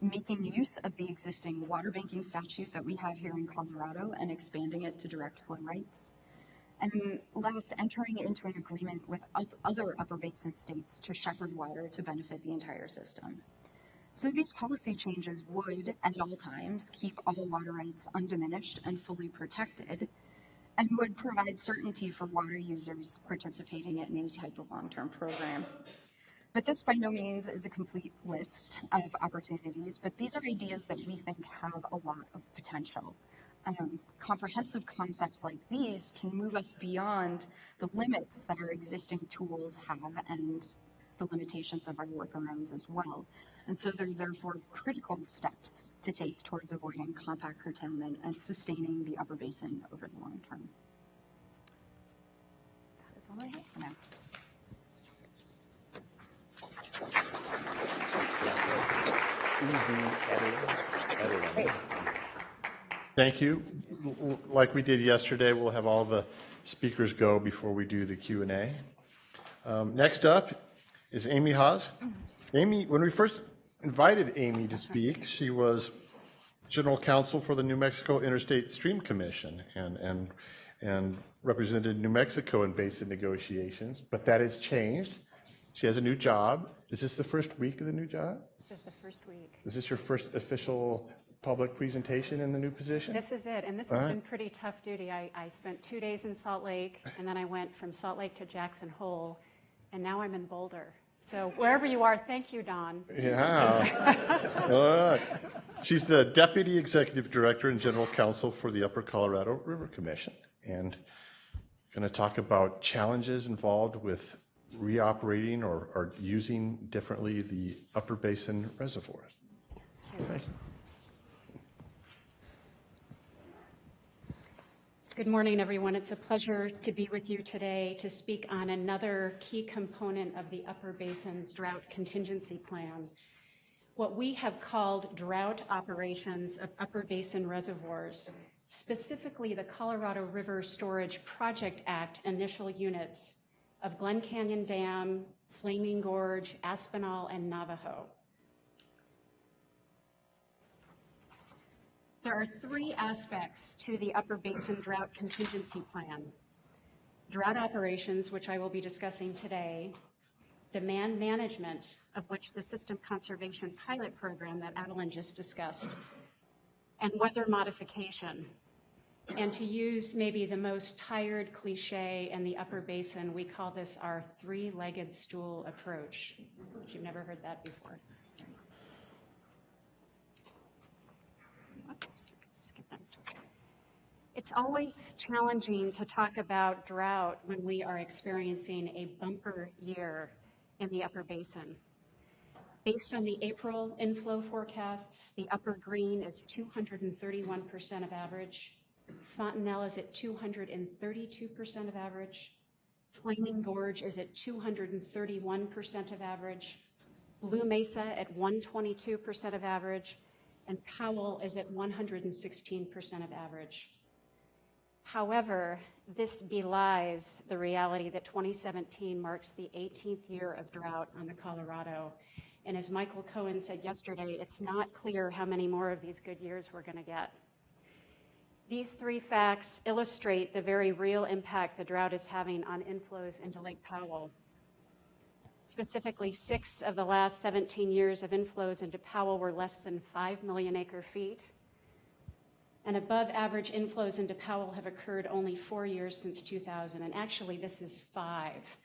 Speaker 4: Making use of the existing water banking statute that we have here in Colorado and expanding it to direct flow rights. And last, entering into an agreement with other upper basin states to shepherd water to benefit the entire system. So these policy changes would, at all times, keep all water rights undiminished and fully protected, and would provide certainty for water users participating in any type of long-term program. But this by no means is a complete list of opportunities, but these are ideas that we think have a lot of potential. Comprehensive concepts like these can move us beyond the limits that our existing tools have and the limitations of our workarounds as well. And so they're therefore critical steps to take towards avoiding compact curtailment and sustaining the upper basin over the long term. That is all I have for now.
Speaker 3: Thank you. Like we did yesterday, we'll have all the speakers go before we do the Q&A. Next up is Amy Haas. Amy, when we first invited Amy to speak, she was General Counsel for the New Mexico Interstate Stream Commission and represented New Mexico in basin negotiations, but that has changed. She has a new job. Is this the first week of the new job?
Speaker 5: This is the first week.
Speaker 3: Is this your first official public presentation in the new position?
Speaker 5: This is it, and this has been pretty tough duty. I spent 2 days in Salt Lake, and then I went from Salt Lake to Jackson Hole, and now I'm in Boulder. So wherever you are, thank you, Don.
Speaker 3: Yeah. She's the Deputy Executive Director and General Counsel for the Upper Colorado River Commission, and going to talk about challenges involved with reoperating or using differently the upper basin reservoirs. Thank you.
Speaker 5: Good morning, everyone. It's a pleasure to be with you today to speak on another key component of the Upper Basin's Drought Contingency Plan, what we have called drought operations of Upper Basin reservoirs, specifically the Colorado River Storage Project Act initial units of Glen Canyon Dam, Flaming Gorge, Aspinall, and Navajo. There are 3 aspects to the Upper Basin Drought Contingency Plan: drought operations, which I will be discussing today, demand management, of which the System Conservation Pilot Program that Adeline just discussed, and weather modification. And to use maybe the most tired cliche in the Upper Basin, we call this our 3-legged stool approach. But you've never heard that before. It's always challenging to talk about drought when we are experiencing a bumper year in the Upper Basin. Based on the April inflow forecasts, the upper green is 231% of average. Fontanelle is at 232% of average. Flaming Gorge is at 231% of average. Blue Mesa at 122% of average. And Powell is at 116% of average. However, this belies the reality that 2017 marks the 18th year of drought on the Colorado. And as Michael Cohen said yesterday, it's not clear how many more of these good years we're going to get. These 3 facts illustrate the very real impact the drought is having on inflows into Lake Powell. Specifically, 6 of the last 17 years of inflows into Powell were less than 5 million acre feet. And above average inflows into Powell have occurred only 4 years since 2000. And actually, this is 5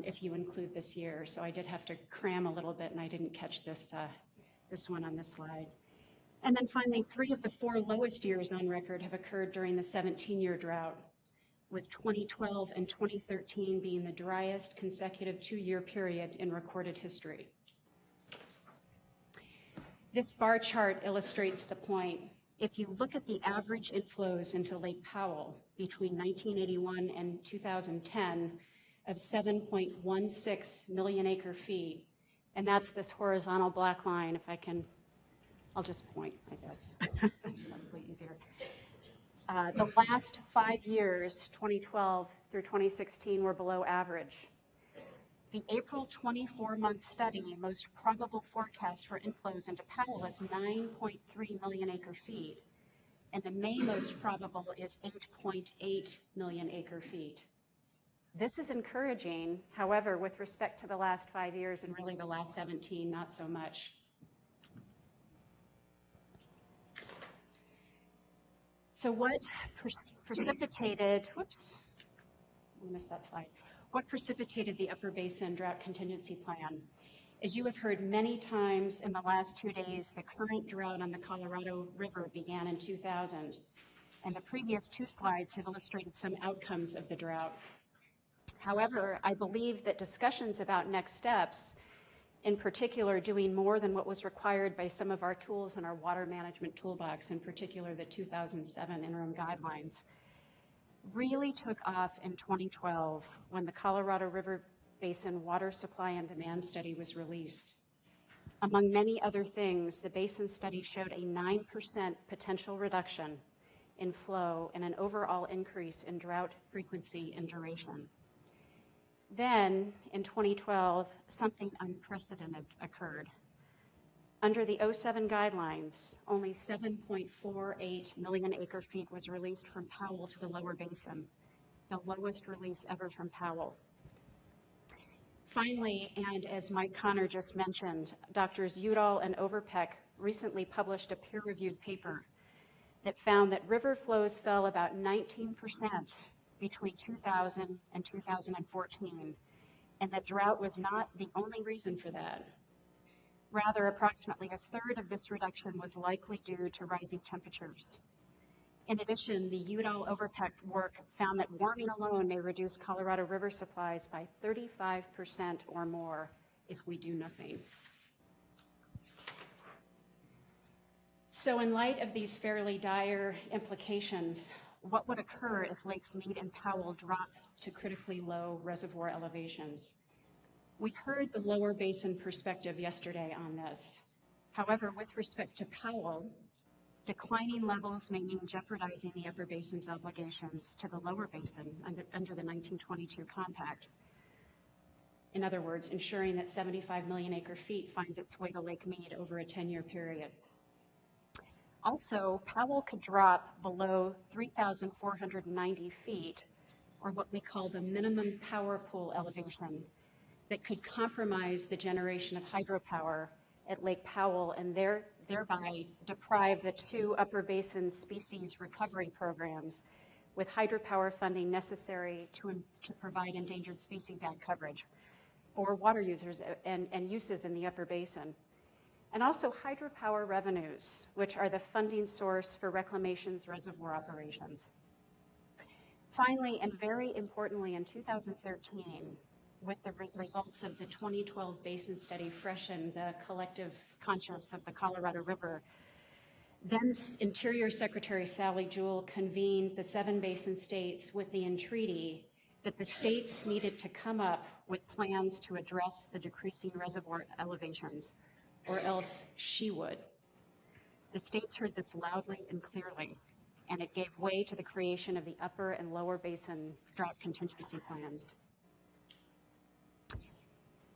Speaker 5: if you include this year. So I did have to cram a little bit, and I didn't catch this one on this slide. And then finally, 3 of the 4 lowest years on record have occurred during the 17-year drought, with 2012 and 2013 being the driest consecutive 2-year period in recorded history. This bar chart illustrates the point. If you look at the average inflows into Lake Powell between 1981 and 2010 of 7.16 million acre feet, and that's this horizontal black line, if I can, I'll just point, I guess. It's probably easier. The last 5 years, 2012 through 2016, were below average. The April 24-month study, most probable forecast for inflows into Powell is 9.3 million acre feet. and the May most probable is 8.8 million acre feet. This is encouraging. However, with respect to the last 5 years and really the last 17, not so much. So what precipitated, whoops, I missed that slide. What precipitated the Upper Basin Drought Contingency Plan? As you have heard many times in the last 2 days, the current drought on the Colorado River began in 2000, and the previous 2 slides have illustrated some outcomes of the drought. However, I believe that discussions about next steps, in particular doing more than what was required by some of our tools in our water management toolbox, in particular the 2007 interim guidelines, really took off in 2012 when the Colorado River Basin Water Supply and Demand Study was released. Among many other things, the basin study showed a 9% potential reduction in flow and an overall increase in drought frequency and duration. Then, in 2012, something unprecedented occurred. Under the 07 guidelines, only 7.48 million acre feet was released from Powell to the lower basin, the lowest release ever from Powell. Finally, and as Mike Connor just mentioned, Drs. Udall and Overpeck recently published a peer-reviewed paper that found that river flows fell about 19% between 2000 and 2014, and that drought was not the only reason for that. Rather, approximately a third of this reduction was likely due to rising temperatures. In addition, the Udall-Overpeck work found that warming alone may reduce Colorado River supplies by 35% or more if we do nothing. So in light of these fairly dire implications, what would occur if Lakes Meade and Powell drop to critically low reservoir elevations? We heard the lower basin perspective yesterday on this. However, with respect to Powell, declining levels may mean jeopardizing the upper basin's obligations to the lower basin under the 1922 compact. In other words, ensuring that 75 million acre feet finds its way to Lake Meade over a 10-year period. Also, Powell could drop below 3,490 feet, or what we call the minimum power pool elevation, that could compromise the generation of hydropower at Lake Powell and thereby deprive the 2 upper basin species recovery programs with hydropower funding necessary to provide Endangered Species Act coverage for water users and uses in the upper basin. And also hydropower revenues, which are the funding source for reclamation's reservoir operations. Finally, and very importantly, in 2013, with the results of the 2012 basin study freshen the collective conscience of the Colorado River, then Interior Secretary Sally Jewell convened the 7 basin states with the entreaty that the states needed to come up with plans to address the decreasing reservoir elevations, or else she would. The states heard this loudly and clearly, and it gave way to the creation of the upper and lower basin drought contingency plans.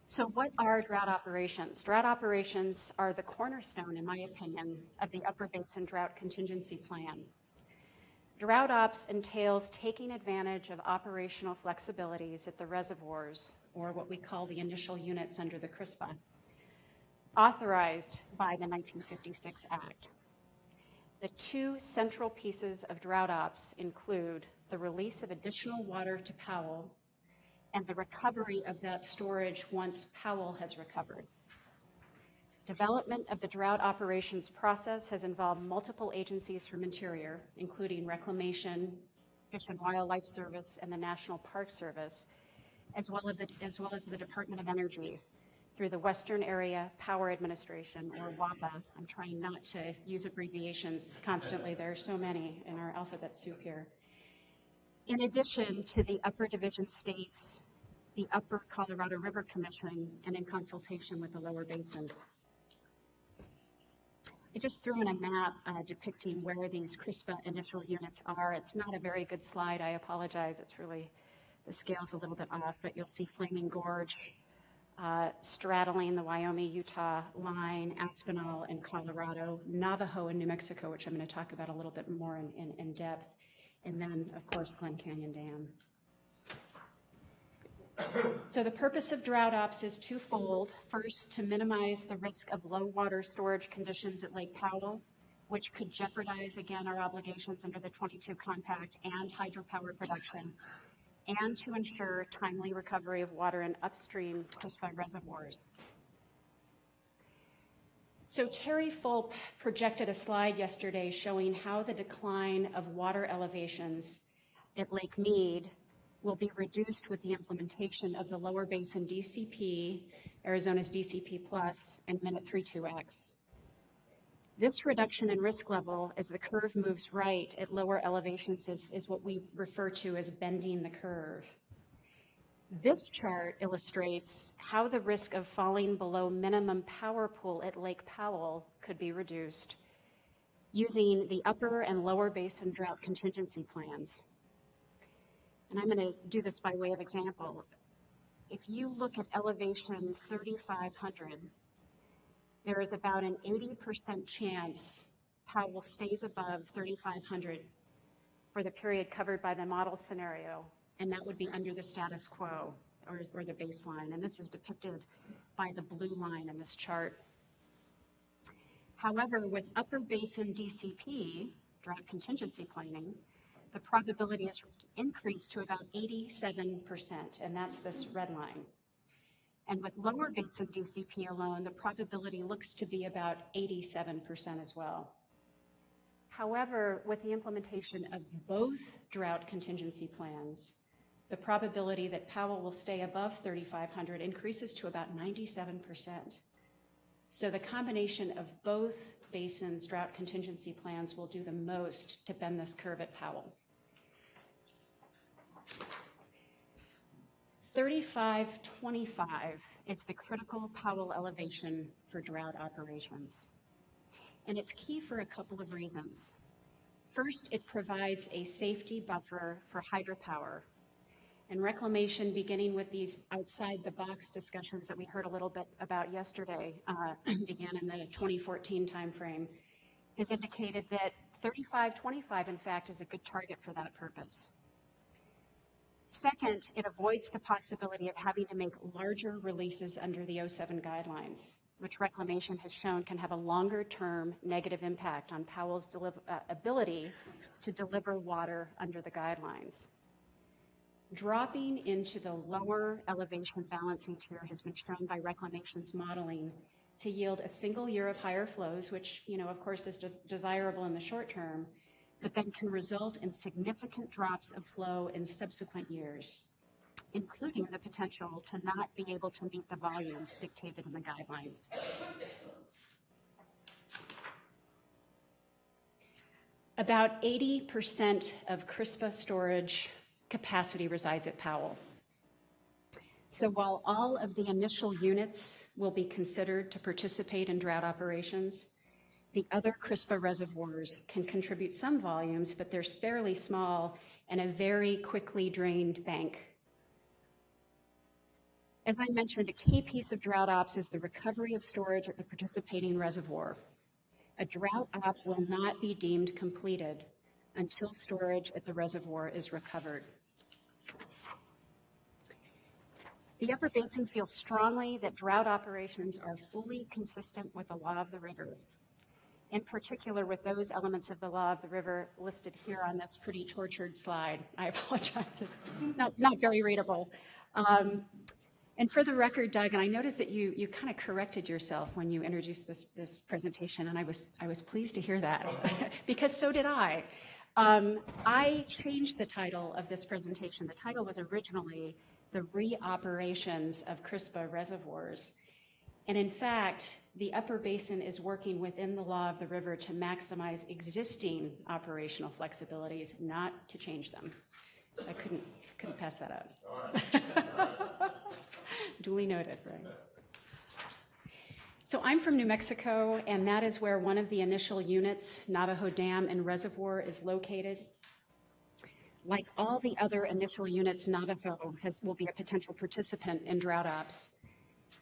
Speaker 5: So what are drought operations? Drought operations are the cornerstone, in my opinion, of the Upper Basin Drought Contingency Plan. Drought ops entails taking advantage of operational flexibilities at the reservoirs, or what we call the initial units under the CRISPA, authorized by the 1956 Act. The 2 central pieces of drought ops include the release of additional water to Powell and the recovery of that storage once Powell has recovered. Development of the drought operations process has involved multiple agencies from Interior, including Reclamation, Fish and Wildlife Service, and the National Park Service, as well as the Department of Energy, through the Western Area Power Administration, or WAPA. I'm trying not to use abbreviations constantly. There are so many in our alphabet soup here. In addition to the upper division states, the Upper Colorado River Commission, and in consultation with the lower basin. I just threw in a map depicting where these CRISPA initial units are. It's not a very good slide, I apologize. It's really, the scale's a little bit off, but you'll see Flaming Gorge straddling the Wyoming-Utah line, Aspinall in Colorado, Navajo in New Mexico, which I'm going to talk about a little bit more in depth, and then, of course, Glen Canyon Dam. So the purpose of drought ops is twofold. First, to minimize the risk of low water storage conditions at Lake Powell, which could jeopardize, again, our obligations under the 22 Compact and hydropower production, and to ensure timely recovery of water in upstream Crispa reservoirs. So Terry Fulp projected a slide yesterday showing how the decline of water elevations at Lake Mead will be reduced with the implementation of the Lower Basin DCP, Arizona's DCP Plus, and Minute 32X. This reduction in risk level as the curve moves right at lower elevations is what we refer to as bending the curve. This chart illustrates how the risk of falling below minimum power pool at Lake Powell could be reduced using the upper and lower basin drought contingency plans. And I'm going to do this by way of example. If you look at elevation 3,500, there is about an 80% chance Powell stays above 3,500 for the period covered by the model scenario, and that would be under the status quo or the baseline. And this is depicted by the blue line in this chart. However, with upper basin DCP, drought contingency planning, the probability is increased to about 87%, and that's this red line. And with lower basin DCP alone, the probability looks to be about 87% as well. However, with the implementation of both drought contingency plans, the probability that Powell will stay above 3,500 increases to about 97%. So the combination of both basins' drought contingency plans will do the most to bend this curve at Powell. 3,525 is the critical Powell elevation for drought operations. And it's key for a couple of reasons. First, it provides a safety buffer for hydropower. And reclamation, beginning with these outside-the-box discussions that we heard a little bit about yesterday, began in the 2014 timeframe, has indicated that 3,525, in fact, is a good target for that purpose. Second, it avoids the possibility of having to make larger releases under the 07 guidelines, which reclamation has shown can have a longer-term negative impact on Powell's ability to deliver water under the guidelines. Dropping into the lower elevation balancing tier has been shown by reclamation's modeling to yield a single year of higher flows, which, of course, is desirable in the short term, but then can result in significant drops of flow in subsequent years, including the potential to not be able to meet the volumes dictated in the guidelines. About 80% of Crispa storage capacity resides at Powell. So while all of the initial units will be considered to participate in drought operations, the other Crispa reservoirs can contribute some volumes, but they're fairly small and a very quickly drained bank. As I mentioned, a key piece of drought ops is the recovery of storage at the participating reservoir. A drought op will not be deemed completed until storage at the reservoir is recovered. The Upper Basin feels strongly that drought operations are fully consistent with the law of the river, in particular with those elements of the law of the river listed here on this pretty tortured slide. I apologize, it's not very readable. And for the record, Doug, and I noticed that you kind of corrected yourself when you introduced this presentation, and I was pleased to hear that, because so did I. I changed the title of this presentation. The title was originally The Reoperations of Crispa Reservoirs. And in fact, the Upper Basin is working within the law of the river to maximize existing operational flexibilities, not to change them. I couldn't pass that up. Duly noted, right? So I'm from New Mexico, and that is where one of the initial units, Navajo Dam and Reservoir, is located. Like all the other initial units, Navajo will be a potential participant in drought ops.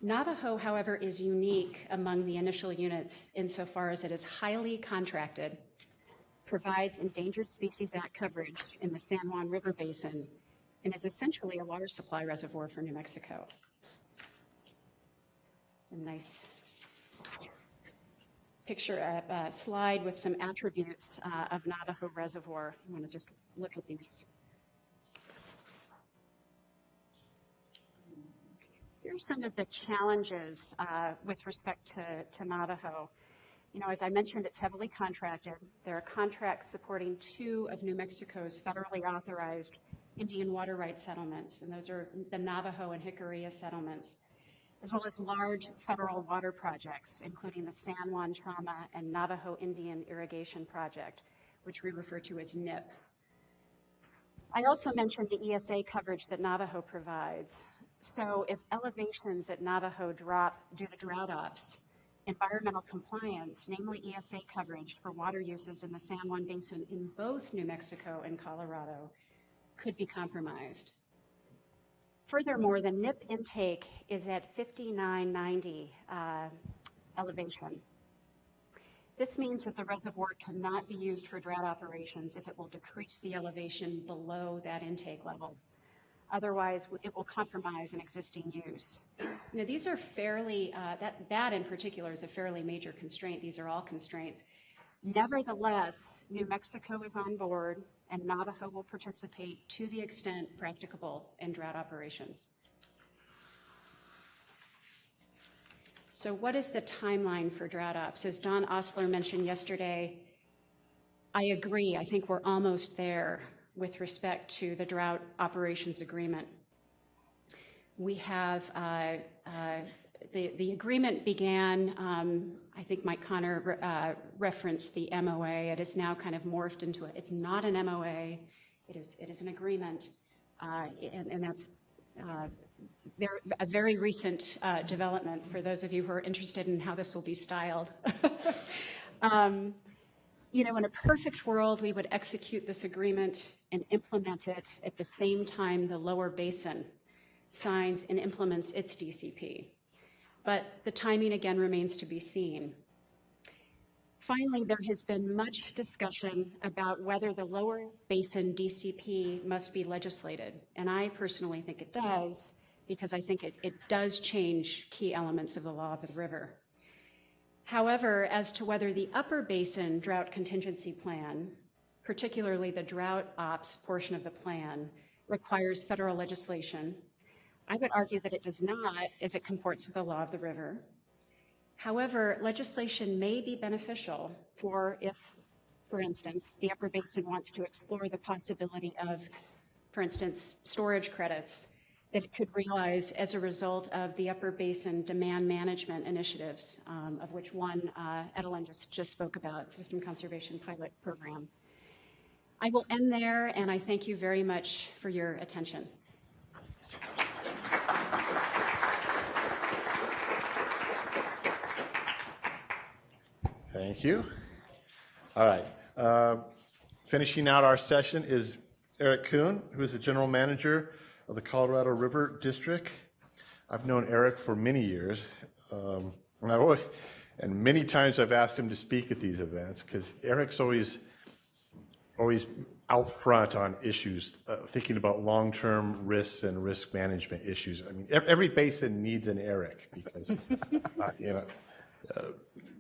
Speaker 5: Navajo, however, is unique among the initial units insofar as it is highly contracted, provides Endangered Species Act coverage in the San Juan River Basin, and is essentially a water supply reservoir for New Mexico. It's a nice picture, slide with some attributes of Navajo Reservoir. I want to just look at these. Here are some of the challenges with respect to Navajo. You know, as I mentioned, it's heavily contracted. There are contracts supporting 2 of New Mexico's federally authorized Indian water rights settlements, and those are the Navajo and Jicarilla settlements, as well as large federal water projects, including the San Juan Chama and Navajo Indian Irrigation Project, which we refer to as NIP. I also mentioned the ESA coverage that Navajo provides. So if elevations at Navajo drop due to drought ops, environmental compliance, namely ESA coverage for water uses in the San Juan Basin in both New Mexico and Colorado, could be compromised. Furthermore, the NIP intake is at 5990 elevation. This means that the reservoir cannot be used for drought operations if it will decrease the elevation below that intake level. Otherwise, it will compromise an existing use. You know, these are fairly, that in particular is a fairly major constraint. These are all constraints. Nevertheless, New Mexico is on board, and Navajo will participate to the extent practicable in drought operations. So what is the timeline for drought ops? As Don Osler mentioned yesterday, I agree. I think we're almost there with respect to the drought operations agreement. We have, the agreement began, I think Mike Connor referenced the MOA. It is now kind of morphed into it. It's not an MOA, it is an agreement, and that's a very recent development for those of you who are interested in how this will be styled. You know, in a perfect world, we would execute this agreement and implement it at the same time the lower basin signs and implements its DCP. But the timing again remains to be seen. Finally, there has been much discussion about whether the lower basin DCP must be legislated. And I personally think it does, because I think it does change key elements of the law of the river. However, as to whether the upper basin drought contingency plan, particularly the drought ops portion of the plan, requires federal legislation, I would argue that it does not, as it comports with the law of the river. However, legislation may be beneficial if, for instance, the upper basin wants to explore the possibility of, for instance, storage credits that it could realize as a result of the upper basin demand management initiatives, of which one Edelin just spoke about, System Conservation Pilot Program. I will end there, and I thank you very much for your attention.
Speaker 3: Thank you. All right. Finishing out our session is Eric Kuhn, who is the general manager of the Colorado River District. I've known Eric for many years, and many times I've asked him to speak at these events because Eric's always out front on issues, thinking about long-term risks and risk management issues. I mean, every basin needs an Eric because,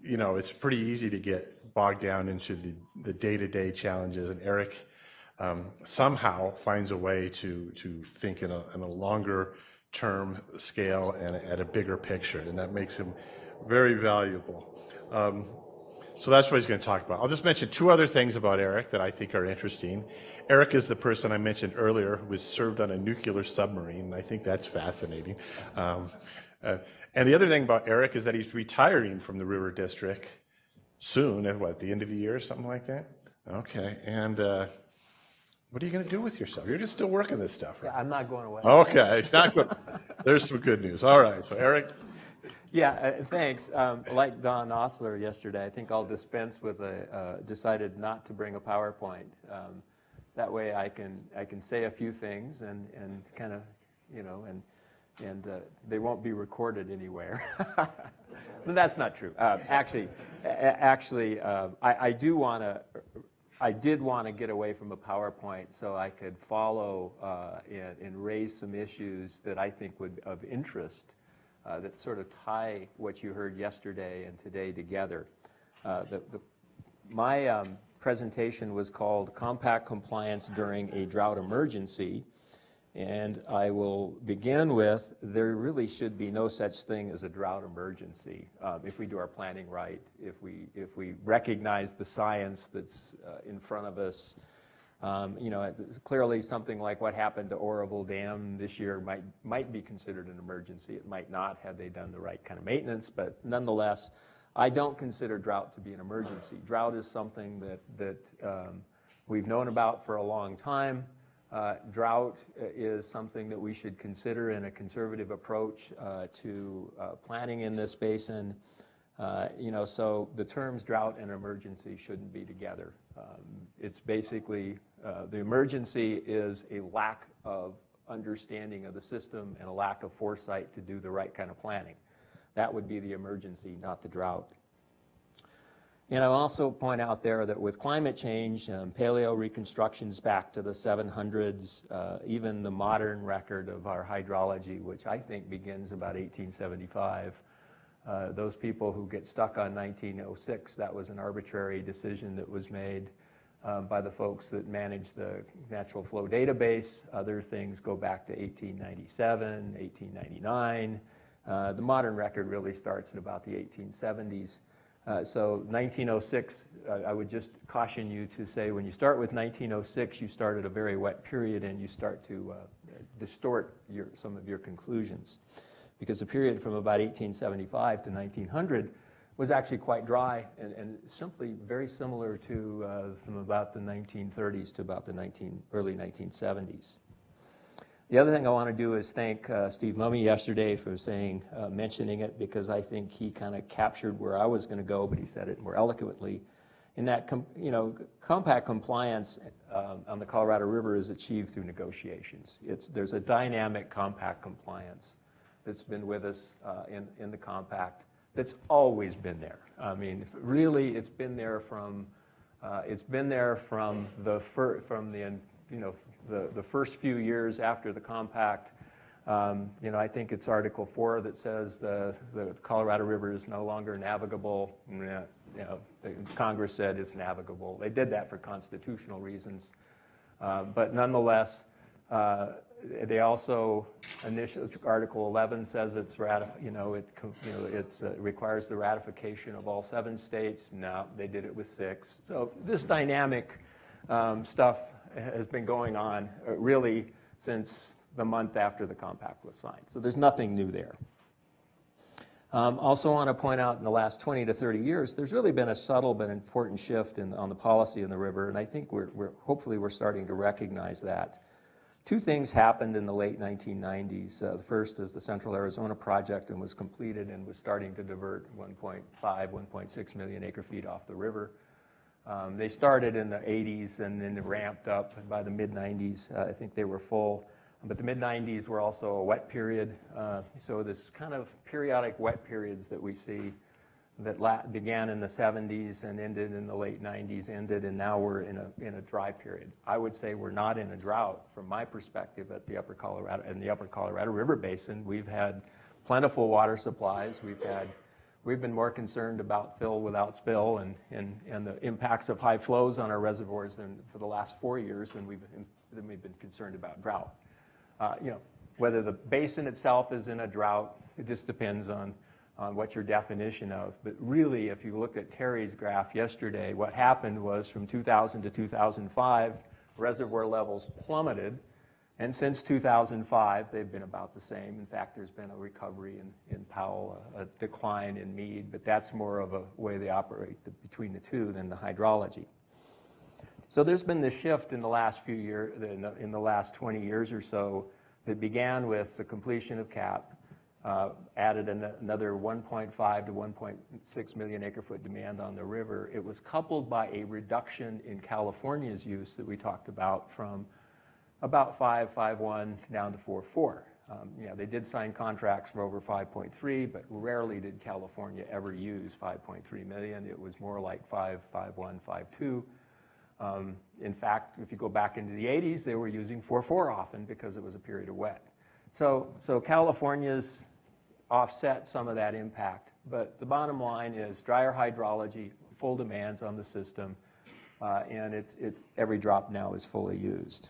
Speaker 3: you know, it's pretty easy to get bogged down into the day-to-day challenges, and Eric somehow finds a way to think in a longer term scale and at a bigger picture, and that makes him very valuable. So that's what he's going to talk about. I'll just mention 2 other things about Eric that I think are interesting. Eric is the person I mentioned earlier who was served on a nuclear submarine, and I think that's fascinating. And the other thing about Eric is that he's retiring from the River District soon, at the end of the year or something like that? Okay, and what are you going to do with yourself? You're just still working this stuff, right?
Speaker 6: Yeah, I'm not going away.
Speaker 3: Okay, it's not good. There's some good news. All right, so Eric.
Speaker 6: Yeah, thanks. Like Don Osler yesterday, I think I'll dispense with decided not to bring a PowerPoint. That way I can say a few things and kind of, you know, and and they won't be recorded anywhere. That's not true. Actually, I did want to get away from a PowerPoint so I could follow and raise some issues that I think would of interest that sort of tie what you heard yesterday and today together. My presentation was called Compact Compliance During a Drought Emergency. And I will begin with, there really should be no such thing as a drought emergency if we do our planning right, if we recognize the science that's in front of us. Clearly something like what happened to Oroville Dam this year might be considered an emergency. It might not had they done the right kind of maintenance, but nonetheless, I don't consider drought to be an emergency. Drought is something that we've known about for a long time. Drought is something that we should consider in a conservative approach to planning in this basin. So the terms drought and emergency shouldn't be together. It's basically, the emergency is a lack of understanding of the system and a lack of foresight to do the right kind of planning. That would be the emergency, not the drought. And I'll also point out there that with climate change, paleo reconstructions back to the 700s, even the modern record of our hydrology, which I think begins about 1875, those people who get stuck on 1906, that was an arbitrary decision that was made by the folks that manage the natural flow database. Other things go back to 1897, 1899. The modern record really starts in about the 1870s. So 1906, I would just caution you to say when you start with 1906, you start at a very wet period and you start to distort some of your conclusions. Because the period from about 1875 to 1900 was actually quite dry and simply very similar to from about the 1930s to about the early 1970s. The other thing I want to do is thank Steve Mummy yesterday for mentioning it, because I think he kind of captured where I was going to go, but he said it more eloquently. In that, compact compliance on the Colorado River is achieved through negotiations. There's a dynamic compact compliance that's been with us in the compact that's always been there. I mean, really, it's been there from the first few years after the compact. I think it's Article 4 that says the Colorado River is no longer navigable. Congress said it's navigable. They did that for constitutional reasons. But nonetheless, they also, Article 11 says it requires the ratification of all 7 states. No, they did it with 6. So this dynamic stuff has been going on really since the month after the compact was signed. So there's nothing new there. Also want to point out in the last 20 to 30 years, there's really been a subtle but important shift on the policy in the river, and I think hopefully we're starting to recognize that. 2 things happened in the late 1990s. The first is the Central Arizona project, and was completed and was starting to divert 1.6 million acre feet off the river. They started in the 80s and then ramped up, and by the mid-90s, I think they were full. But the mid-90s were also a wet period. So this kind of periodic wet periods that we see that began in the 70s and ended in the late 90s, and now we're in a dry period. I would say we're not in a drought from my perspective in the Upper Colorado River Basin. We've had plentiful water supplies. We've been more concerned about fill without spill and the impacts of high flows on our reservoirs for the last 4 years than we've been concerned about drought. Whether the basin itself is in a drought, it just depends on what your definition of. But really, if you look at Terry's graph yesterday, what happened was from 2000 to 2005, reservoir levels plummeted. And since 2005, they've been about the same. In fact, there's been a recovery in Powell, a decline in Meade, but that's more of a way they operate between the two than the hydrology. So there's been this shift in the last few years, in the last 20 years or so, that began with the completion of CAP, added another 1.5 to 1.6 million acre foot demand on the river. It was coupled by a reduction in California's use that we talked about from about 5.1 down to 4.4. Yeah, they did sign contracts for over 5.3, but rarely did California ever use 5.3 million. It was more like 5.1, 5.2. In fact, if you go back into the 80s, they were using 4.4 often because it was a period of wet. So California's offset some of that impact, but the bottom line is drier hydrology, full demands on the system, and every drop now is fully used.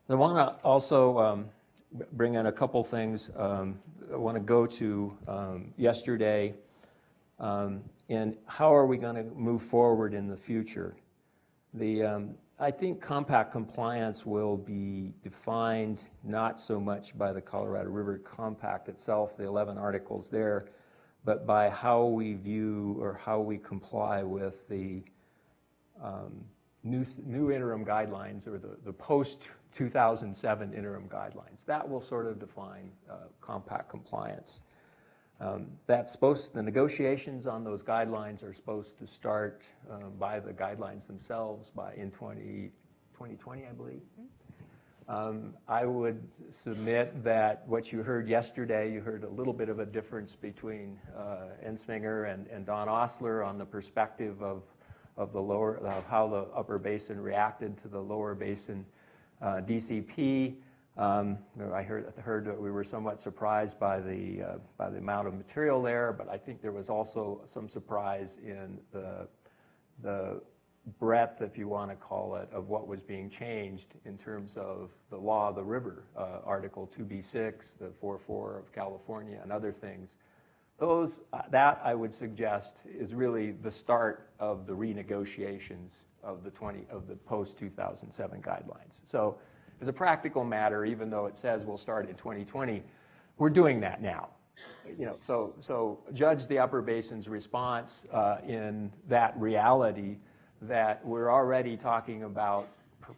Speaker 6: I want to also bring in a couple things. I want to go to yesterday, and how are we going to move forward in the future? I think compact compliance will be defined not so much by the Colorado River Compact itself, the 11 articles there, but by how we view or how we comply with the new interim guidelines, or the post-2007 interim guidelines. That will sort of define compact compliance. The negotiations on those guidelines are supposed to start by the guidelines themselves in 2020, I believe. I would submit that what you heard yesterday, you heard a little bit of a difference between Ensminger and Don Osler on the perspective of how the upper basin reacted to the lower basin DCP. I heard that we were somewhat surprised by the amount of material there, but I think there was also some surprise in the breadth, if you want to call it, of what was being changed in terms of the law of the river, Article 2B6, the 4.4 of California, and other things. That I would suggest is really the start of the renegotiations of the post-2007 guidelines. So as a practical matter, even though it says we'll start in 2020, we're doing that now. So judge the upper basin's response in that reality that we're already talking about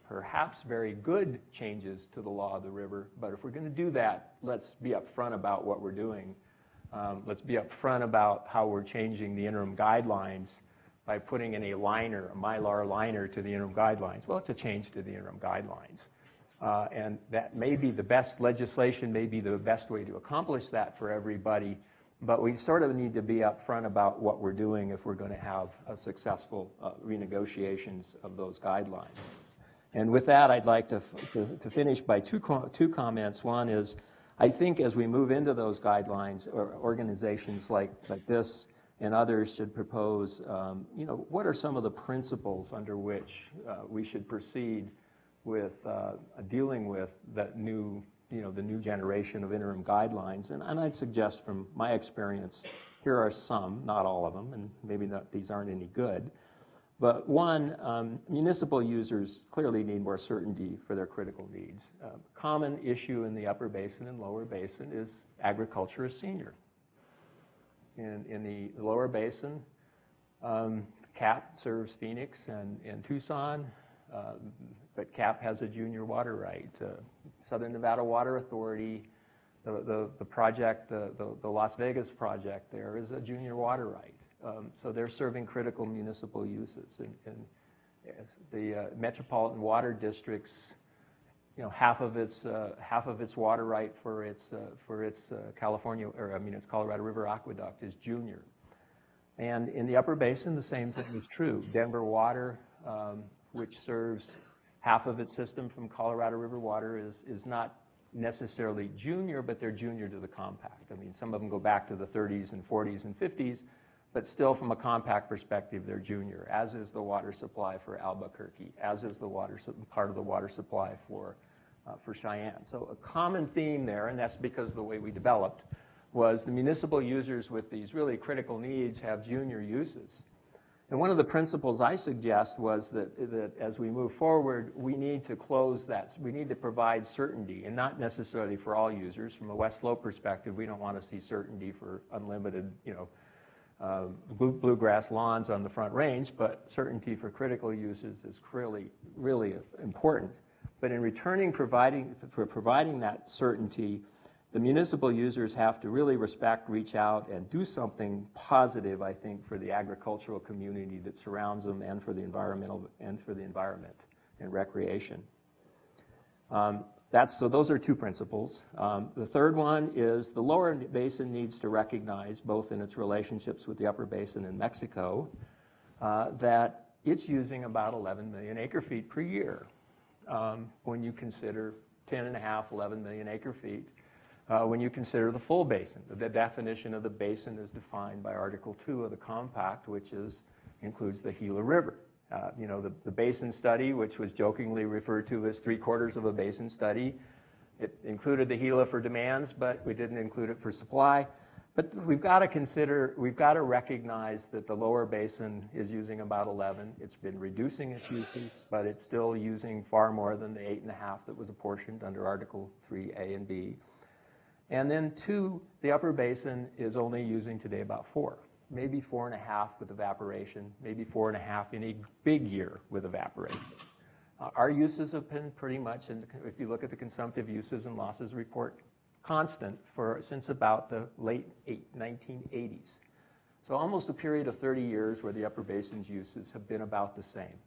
Speaker 6: perhaps very good changes to the law of the river, but if we're going to do that, let's be upfront about what we're doing. Let's be upfront about how we're changing the interim guidelines by putting in a Mylar liner to the interim guidelines. Well, it's a change to the interim guidelines. And that may be the best legislation, may be the best way to accomplish that for everybody, but we sort of need to be upfront about what we're doing if we're going to have a successful renegotiations of those guidelines. And with that, I'd like to finish by two comments. One is, I think as we move into those guidelines, or organizations like this and others should propose, what are some of the principles under which we should proceed with dealing with that new, the new generation of interim guidelines. And I'd suggest from my experience, here are some, not all of them, and maybe these aren't any good. But one, municipal users clearly need more certainty for their critical needs. Common issue in the upper basin and lower basin is agriculture is senior. In the lower basin, CAP serves Phoenix and Tucson, but CAP has a junior water right. Southern Nevada Water Authority, the project, the Las Vegas project there is a junior water right. So they're serving critical municipal uses. And the metropolitan water districts, half of its water right for its California, its Colorado River Aqueduct is junior. And in the upper basin, the same thing is true. Denver Water, which serves half of its system from Colorado River water, is not necessarily junior, but they're junior to the compact. Some of them go back to the 30s and 40s and 50s, but still from a compact perspective, they're junior, as is the water supply for Albuquerque, as is the part of the water supply for Cheyenne. So a common theme there, and that's because of the way we developed, was the municipal users with these really critical needs have junior uses. And one of the principles I suggest was that as we move forward, we need to close that. We need to provide certainty, and not necessarily for all users. From a West Slope perspective, we don't want to see certainty for unlimited, bluegrass lawns on the Front Range, but certainty for critical uses is really important. But in providing that certainty, the municipal users have to really respect, reach out, and do something positive, I think, for the agricultural community that surrounds them and for the environment and recreation. So those are two principles. The third one is the lower basin needs to recognize, both in its relationships with the upper basin in Mexico, that it's using about 11 million acre feet per year when you consider 10.5, 11 million acre feet. When you consider the full basin. The definition of the basin is defined by Article 2 of the Compact, which includes the Gila River. The basin study, which was jokingly referred to as 3/4 of a basin study, it included the Gila for demands, but we didn't include it for supply. But we've got to recognize that the lower basin is using about 11. It's been reducing its usage, but it's still using far more than the 8.5 that was apportioned under Article 3A and B. And then 2, the upper basin is only using today about 4, maybe 4.5 with evaporation, maybe 4.5 in a big year with evaporation. Our uses have been pretty much, if you look at the consumptive uses and losses report, constant since about the late 1980s. So almost a period of 30 years where the upper basin's uses have been about the same.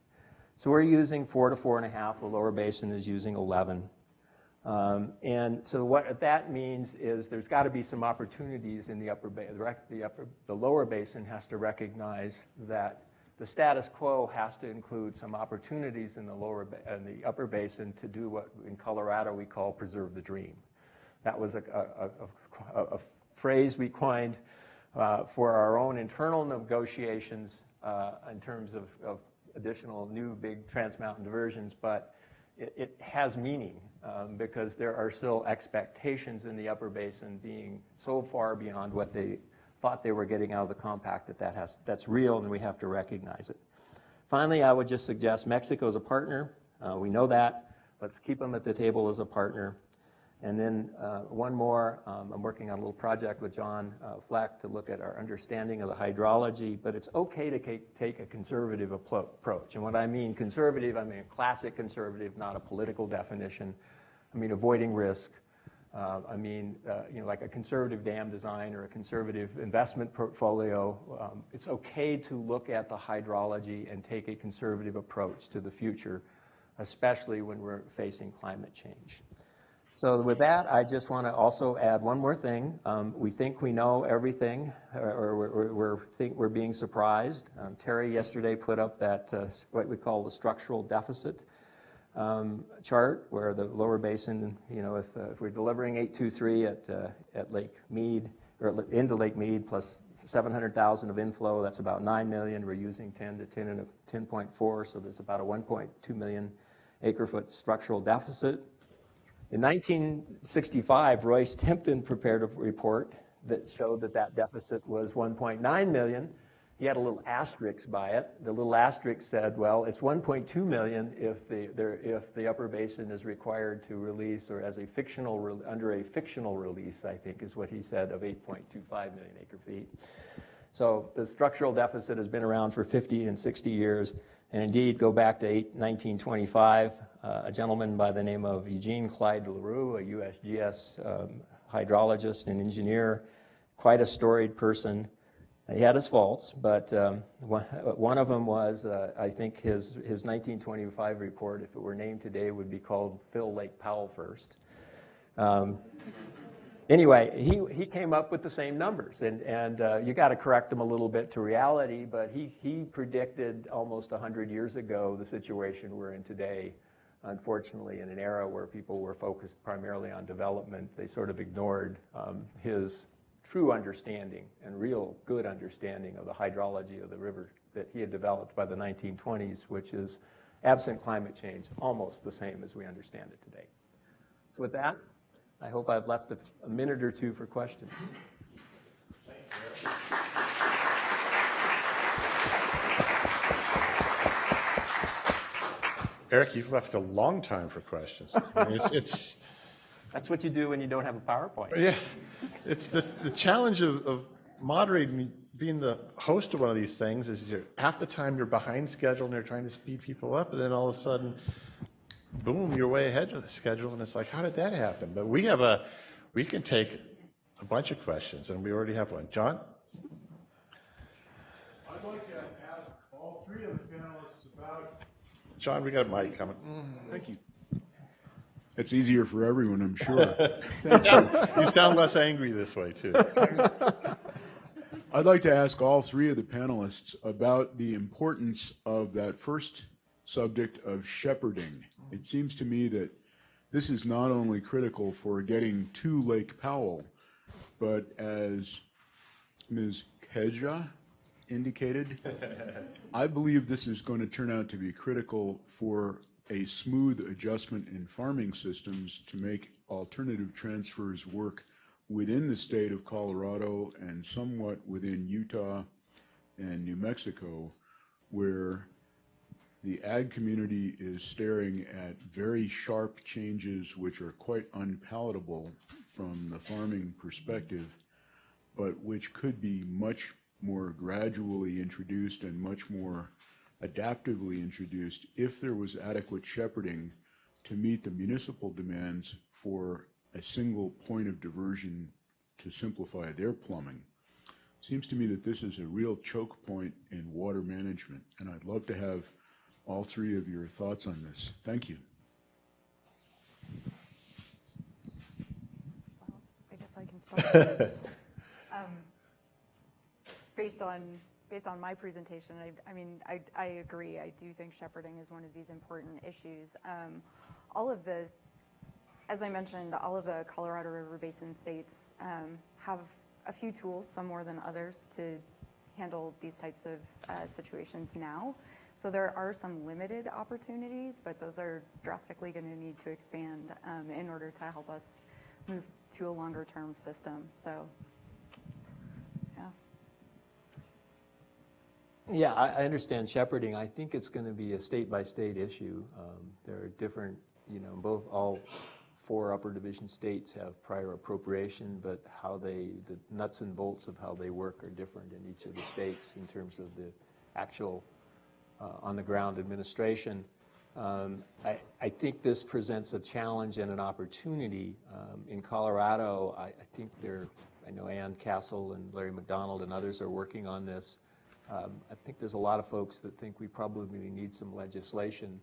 Speaker 6: So we're using 4 to 4.5, the lower basin is using 11. And so what that means is there's got to be some opportunities in the the lower basin has to recognize that the status quo has to include some opportunities in the upper basin to do what in Colorado we call preserve the dream. That was a phrase we coined for our own internal negotiations in terms of additional new big trans-mountain diversions, but it has meaning because there are still expectations in the upper basin being so far beyond what they thought they were getting out of the compact that's real, and we have to recognize it. Finally, I would just suggest Mexico is a partner. We know that. Let's keep them at the table as a partner. And then one more, I'm working on a little project with John Fleck to look at our understanding of the hydrology, but it's okay to take a conservative approach. And when I mean conservative, I mean a classic conservative, not a political definition. I mean avoiding risk. I mean, like a conservative dam design or a conservative investment portfolio. It's okay to look at the hydrology and take a conservative approach to the future, especially when we're facing climate change. So with that, I just want to also add one more thing. We think we know everything, or think we're being surprised. Terry yesterday put up that what we call the structural deficit chart, where the lower basin, if we're delivering 823 at Lake Mead, or into Lake Mead, plus 700,000 of inflow, that's about 9 million. We're using 10 to 10.4, so there's about a 1.2 million acre foot structural deficit. In 1965, Royce Tempton prepared a report that showed that deficit was 1.9 million. He had a little asterisk by it. The little asterisk said, well, it's 1.2 million if the upper basin is required to release, or as under a fictional release, I think is what he said, of 8.25 million acre feet. So the structural deficit has been around for 50 and 60 years. And indeed, go back to 1925, a gentleman by the name of Eugene Clyde LaRue, a USGS hydrologist and engineer, quite a storied person. He had his faults, but one of them was, I think his 1925 report, if it were named today, would be called Fill Lake Powell First. Anyway, he came up with the same numbers, and you got to correct him a little bit to reality, but he predicted almost 100 years ago the situation we're in today. Unfortunately, in an era where people were focused primarily on development, they sort of ignored his true understanding and real good understanding of the hydrology of the river that he had developed by the 1920s, which is, absent climate change, almost the same as we understand it today. So with that, I hope I've left a minute or two for questions.
Speaker 3: Eric, you've left a long time for questions. I mean, it's
Speaker 6: That's what you do when you don't have a PowerPoint.
Speaker 3: yeah, it's the challenge of moderating, being the host of one of these things is half the time you're behind schedule and you're trying to speed people up, and then all of a sudden, boom, you're way ahead of the schedule, and it's like, how did that happen? But we can take a bunch of questions, and we already have one. John?
Speaker 7: I'd like to ask all three of the panelists about...
Speaker 3: John, we got a mic coming.
Speaker 7: Thank you. It's easier for everyone, I'm sure. Thank you.
Speaker 3: You sound less angry this way, too.
Speaker 7: I'd like to ask all three of the panelists about the importance of that first subject of shepherding. It seems to me that this is not only critical for getting to Lake Powell, but as Ms. Kedja indicated, I believe this is going to turn out to be critical for a smooth adjustment in farming systems to make alternative transfers work within the state of Colorado and somewhat within Utah and New Mexico, where the ag community is staring at very sharp changes which are quite unpalatable from the farming perspective, but which could be much more gradually introduced and much more adaptively introduced if there was adequate shepherding to meet the municipal demands for a single point of diversion to simplify their plumbing. Seems to me that this is a real choke point in water management, and I'd love to have all three of your thoughts on this. Thank you.
Speaker 4: Well, I guess I can start. Based on my presentation, I agree. I do think shepherding is one of these important issues. As I mentioned, all of the Colorado River Basin states have a few tools, some more than others, to handle these types of situations now. So there are some limited opportunities, but those are drastically going to need to expand in order to help us move to a longer term system. So, yeah.
Speaker 6: Yeah, I understand shepherding. I think it's going to be a state-by-state issue. There are different, all 4 upper division states have prior appropriation, but the nuts and bolts of how they work are different in each of the states in terms of the actual on-the-ground administration. I think this presents a challenge and an opportunity. In Colorado, I know Ann Castle and Larry McDonald and others are working on this. I think there's a lot of folks that think we probably need some legislation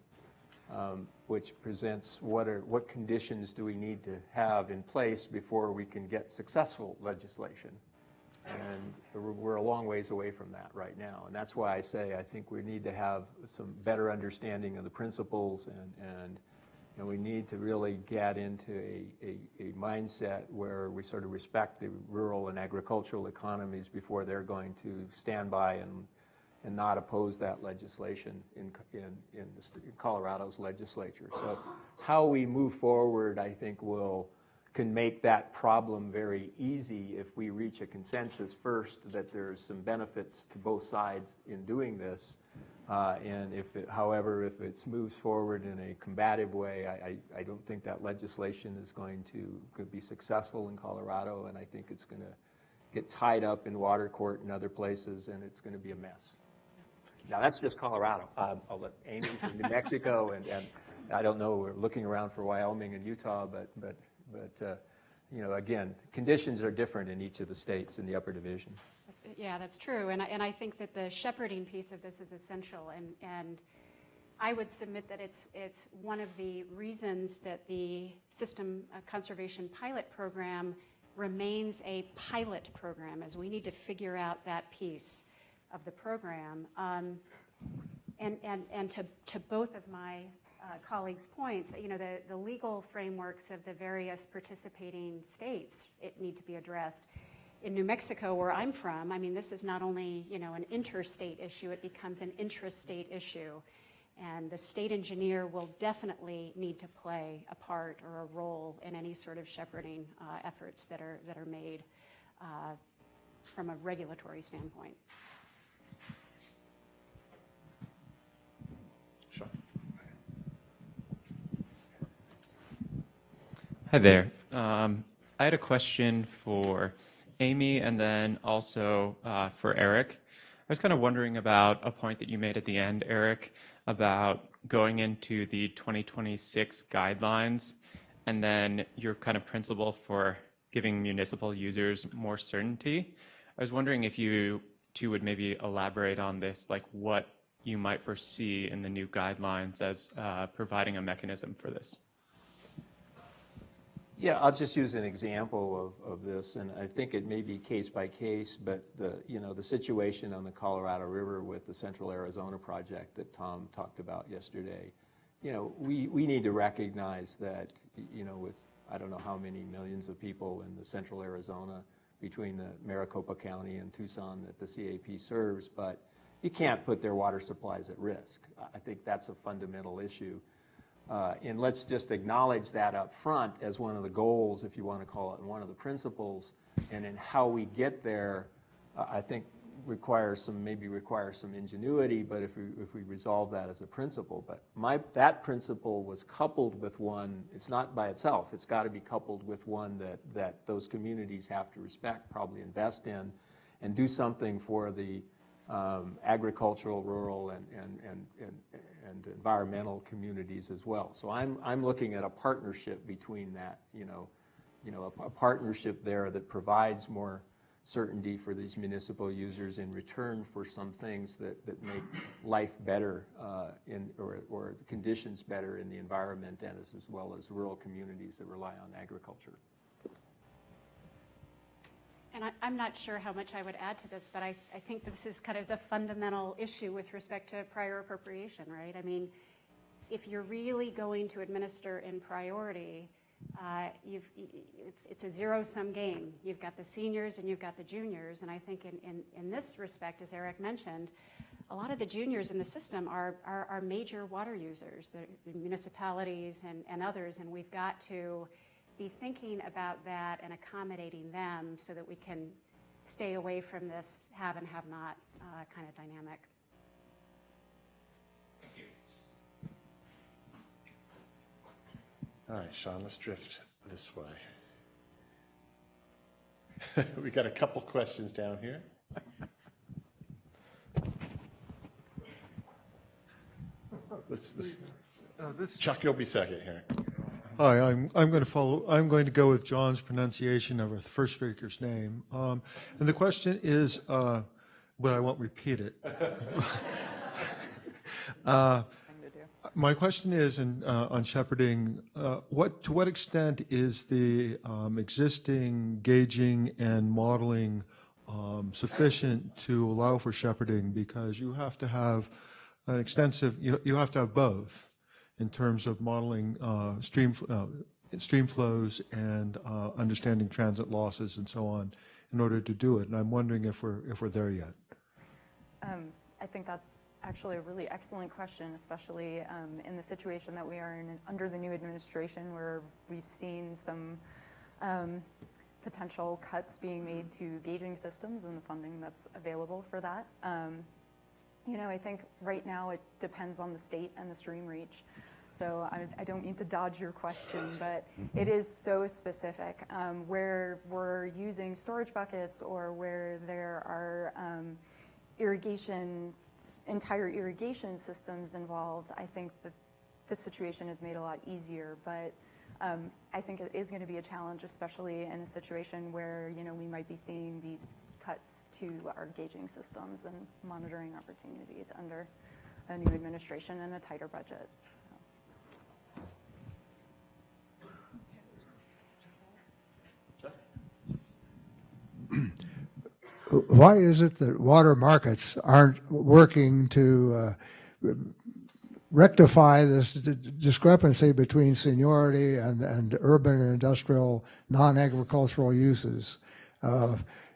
Speaker 6: which presents what conditions do we need to have in place before we can get successful legislation. And we're a long ways away from that right now. And that's why I say I think we need to have some better understanding of the principles, and we need to really get into a mindset where we sort of respect the rural and agricultural economies before they're going to stand by and not oppose that legislation in Colorado's legislature. So how we move forward, I think, can make that problem very easy if we reach a consensus first that there's some benefits to both sides in doing this. And if it moves forward in a combative way, I don't think that legislation is going to be successful in Colorado, and I think it's going to get tied up in water court and other places, and it's going to be a mess. Now, that's just Colorado. I'll let Amy from New Mexico, and I don't know, we're looking around for Wyoming and Utah, but again, conditions are different in each of the states in the upper division.
Speaker 5: Yeah, that's true, and I think that the shepherding piece of this is essential, and I would submit that it's one of the reasons that the System Conservation Pilot Program remains a pilot program, as we need to figure out that piece of the program. And to both of my colleagues' points, the legal frameworks of the various participating states need to be addressed. In New Mexico, where I'm from, this is not only an interstate issue, it becomes an intrastate issue, and the state engineer will definitely need to play a part or a role in any sort of shepherding efforts that are made from a regulatory standpoint.
Speaker 8: Hi there. I had a question for Amy and then also for Eric. I was kind of wondering about a point that you made at the end, Eric, about going into the 2026 guidelines and then your kind of principle for giving municipal users more certainty. I was wondering if you two would maybe elaborate on this, like what you might foresee in the new guidelines as providing a mechanism for this.
Speaker 6: Yeah, I'll just use an example of this, and I think it may be case by case, but the situation on the Colorado River with the Central Arizona project that Tom talked about yesterday, we need to recognize that, with I don't know how many millions of people in the Central Arizona between the Maricopa County and Tucson that the CAP serves, but you can't put their water supplies at risk. I think that's a fundamental issue. And let's just acknowledge that up front as one of the goals, if you want to call it, and one of the principles. And in how we get there, I think maybe requires some ingenuity, but if we resolve that as a principle. But that principle was coupled with one, it's not by itself, it's got to be coupled with one that those communities have to respect, probably invest in, and do something for the agricultural, rural, and environmental communities as well. So I'm looking at a partnership between that, a partnership there that provides more certainty for these municipal users in return for some things that make life better or the conditions better in the environment, and as well as rural communities that rely on agriculture.
Speaker 5: And I'm not sure how much I would add to this, but I think this is kind of the fundamental issue with respect to prior appropriation, right? I mean, if you're really going to administer in priority, it's a zero-sum game. You've got the seniors and you've got the juniors, and I think in this respect, as Eric mentioned, a lot of the juniors in the system are major water users, the municipalities and others, and we've got to be thinking about that and accommodating them so that we can stay away from this have and have not kind of dynamic.
Speaker 3: All right, Sean, let's drift this way. We got a couple questions down here. Chuck, you'll be second here.
Speaker 9: Hi, I'm going to go with John's pronunciation of the first speaker's name. And the question is, but I won't repeat it. My question is on shepherding, to what extent is the existing gauging and modeling sufficient to allow for shepherding? Because you have to have an extensive, you have to have both in terms of modeling stream flows and understanding transit losses and so on in order to do it. And I'm wondering if we're there yet.
Speaker 4: I think that's actually a really excellent question, especially in the situation that we are in under the new administration, where we've seen some potential cuts being made to gauging systems and the funding that's available for that. I think right now it depends on the state and the stream reach. So I don't mean to dodge your question, but it is so specific. Where we're using storage buckets or where there are entire irrigation systems involved, I think that this situation is made a lot easier. But I think it is going to be a challenge, especially in a situation where we might be seeing these cuts to our gauging systems and monitoring opportunities under a new administration and a tighter budget.
Speaker 10: Why is it that water markets aren't working to rectify this discrepancy between seniority and urban and industrial non-agricultural uses?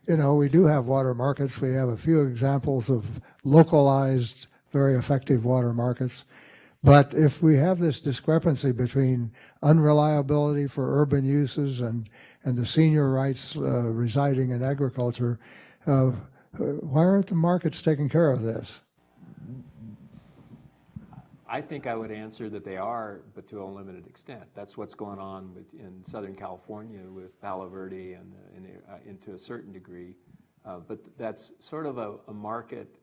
Speaker 10: We do have water markets. We have a few examples of localized, very effective water markets. But if we have this discrepancy between unreliability for urban uses and the senior rights residing in agriculture, why aren't the markets taking care of this?
Speaker 6: I think I would answer that they are, but to a limited extent. That's what's going on in Southern California with Palo Verde and to a certain degree. But that's sort of a market.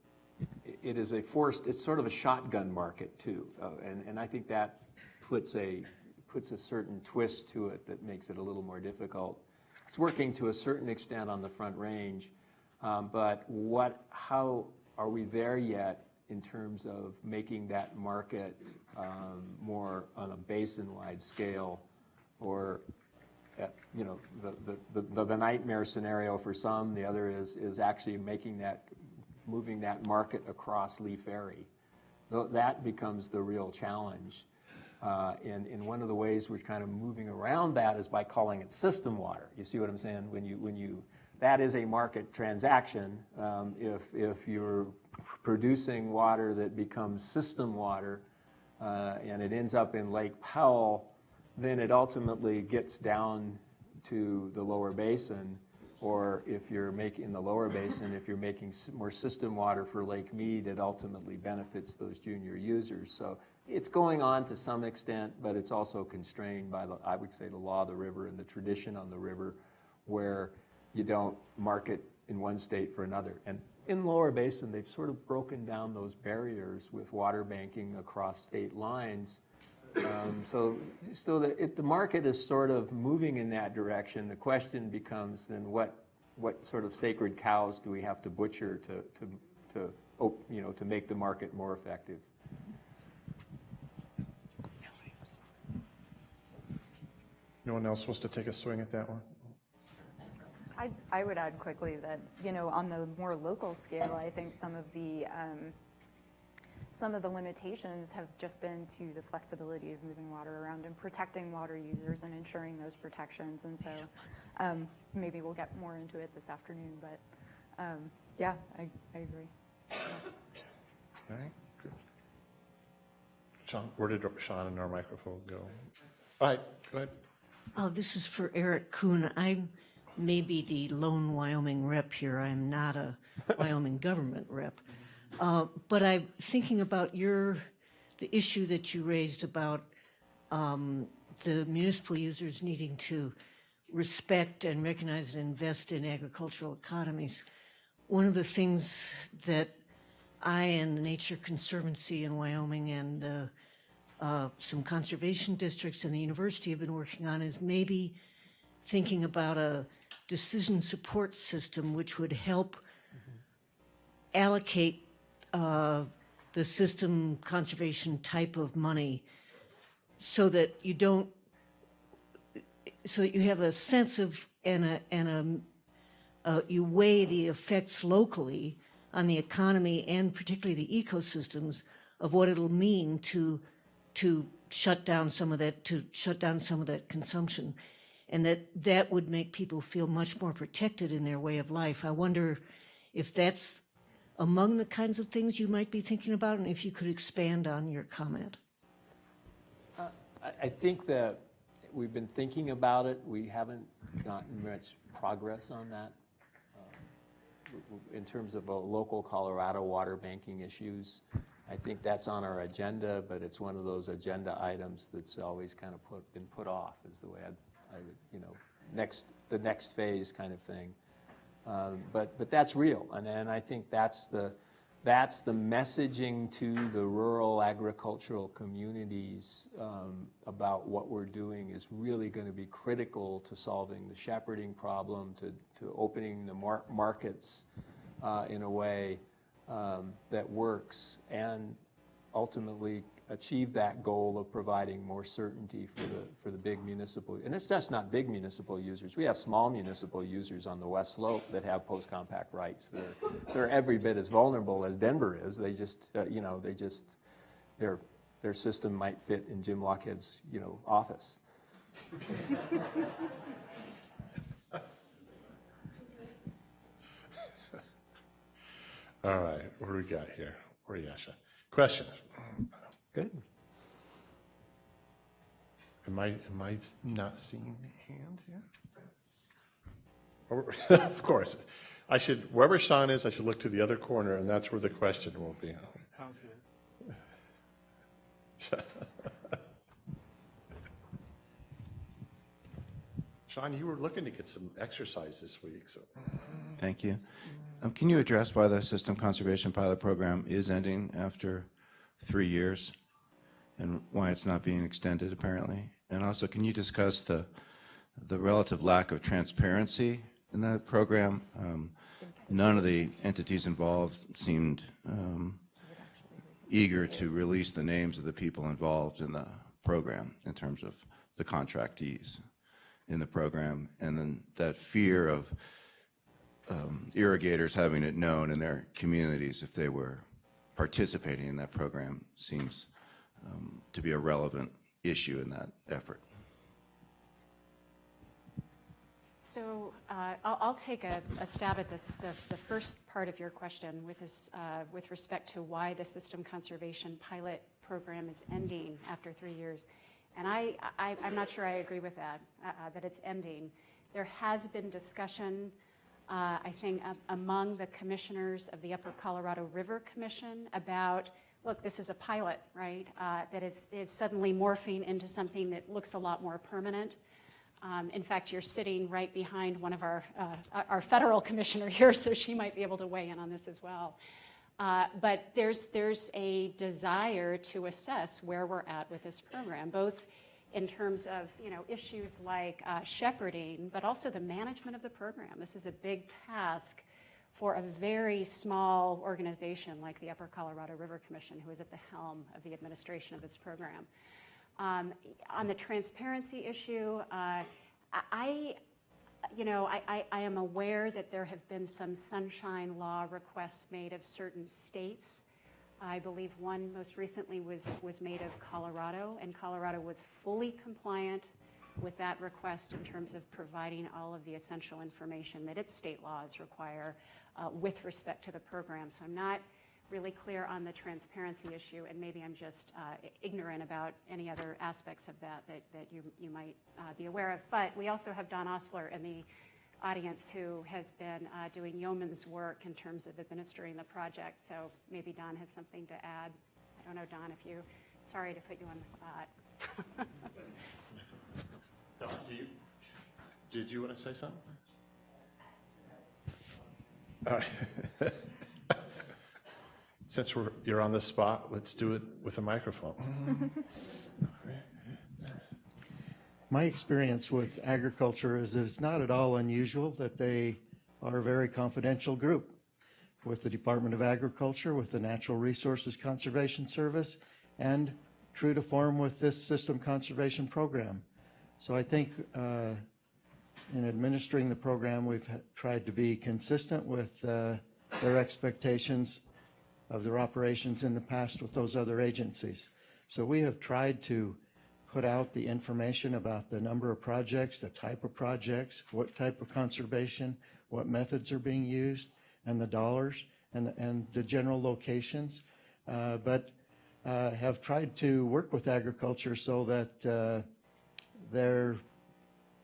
Speaker 6: It's sort of a shotgun market too, and I think that puts a certain twist to it that makes it a little more difficult. It's working to a certain extent on the Front Range, but how are we there yet in terms of making that market more on a basin-wide scale, or you know, the nightmare scenario for some. The other is actually moving that market across Lee Ferry. That becomes the real challenge. And one of the ways we're kind of moving around that is by calling it system water. You see what I'm saying? That is a market transaction. If you're producing water that becomes system water and it ends up in Lake Powell, then it ultimately gets down to the lower basin. Or if you're making the lower basin, if you're making more system water for Lake Mead, it ultimately benefits those junior users. So it's going on to some extent, but it's also constrained by, I would say, the law of the river and the tradition on the river, where you don't market in one state for another. And in lower basin, they've sort of broken down those barriers with water banking across state lines. So the market is sort of moving in that direction. The question becomes then what sort of sacred cows do we have to butcher to make the market more effective?
Speaker 3: No one else wants to take a swing at that one?
Speaker 4: I would add quickly that, on the more local scale, I think some of the limitations have just been to the flexibility of moving water around and protecting water users and ensuring those protections. And so maybe we'll get more into it this afternoon, but yeah, I agree.
Speaker 3: Okay, good. Sean, where did Sean and our microphone go? All right, go ahead.
Speaker 11: This is for Eric Kuhn. I may be the lone Wyoming rep here. I'm not a Wyoming government rep. But I'm thinking about the issue that you raised about the municipal users needing to respect and recognize and invest in agricultural economies. One of the things that I and the Nature Conservancy in Wyoming and some conservation districts and the university have been working on is maybe thinking about a decision support system which would help allocate the system conservation type of money so that you have a sense of you weigh the effects locally on the economy and particularly the ecosystems of what it'll mean to shut down some of that consumption, and that would make people feel much more protected in their way of life. I wonder if that's among the kinds of things you might be thinking about, and if you could expand on your comment.
Speaker 6: I think that we've been thinking about it. We haven't gotten much progress on that in terms of local Colorado water banking issues. I think that's on our agenda, but it's one of those agenda items that's always kind of been put off, is the way I would, the next phase kind of thing. But that's real, and I think that's the messaging to the rural agricultural communities about what we're doing is really going to be critical to solving the shepherding problem, to opening the markets in a way that works, and ultimately achieve that goal of providing more certainty for the big municipal, and it's just not big municipal users. We have small municipal users on the West Slope that have post-compact rights. They're every bit as vulnerable as Denver is. They just, their system might fit in Jim Lockhead's, office.
Speaker 3: All right, what do we got here? Where are you, Asha? Questions?
Speaker 6: Good.
Speaker 3: Am I not seeing hands here? Of course. Wherever Sean is, I should look to the other corner, and that's where the question will be. Sean, you were looking to get some exercise this week, so.
Speaker 12: Thank you. Can you address why the System Conservation Pilot Program is ending after 3 years and why it's not being extended, apparently? And also, can you discuss the relative lack of transparency in that program? None of the entities involved seemed eager to release the names of the people involved in the program in terms of the contractees. in the program, and then that fear of irrigators having it known in their communities if they were participating in that program seems to be a relevant issue in that effort.
Speaker 5: So I'll take a stab at this, the first part of your question with respect to why the system conservation pilot program is ending after 3 years. And I'm not sure I agree with that, that it's ending. There has been discussion, I think, among the commissioners of the Upper Colorado River Commission about, look, this is a pilot, right, that is suddenly morphing into something that looks a lot more permanent. In fact, you're sitting right behind one of our federal commissioner here, so she might be able to weigh in on this as well. But there's a desire to assess where we're at with this program, both in terms of issues like shepherding, but also the management of the program. This is a big task for a very small organization like the Upper Colorado River Commission, who is at the helm of the administration of this program. On the transparency issue, I am aware that there have been some sunshine law requests made of certain states. I believe one most recently was made of Colorado, and Colorado was fully compliant with that request in terms of providing all of the essential information that its state laws require with respect to the program. So I'm not really clear on the transparency issue, and maybe I'm just ignorant about any other aspects of that you might be aware of. But we also have Don Osler in the audience, who has been doing yeoman's work in terms of administering the project. So maybe Don has something to add. I don't know, Don, sorry to put you on the spot.
Speaker 3: Don, did you want to say something? All right. Since you're on the spot, let's do it with a microphone.
Speaker 13: My experience with agriculture is that it's not at all unusual that they are a very confidential group with the Department of Agriculture, with the Natural Resources Conservation Service, and true to form with this system conservation program. So I think in administering the program, we've tried to be consistent with their expectations of their operations in the past with those other agencies. So we have tried to put out the information about the number of projects, the type of projects, what type of conservation, what methods are being used, and the dollars, and the general locations, but have tried to work with agriculture so that their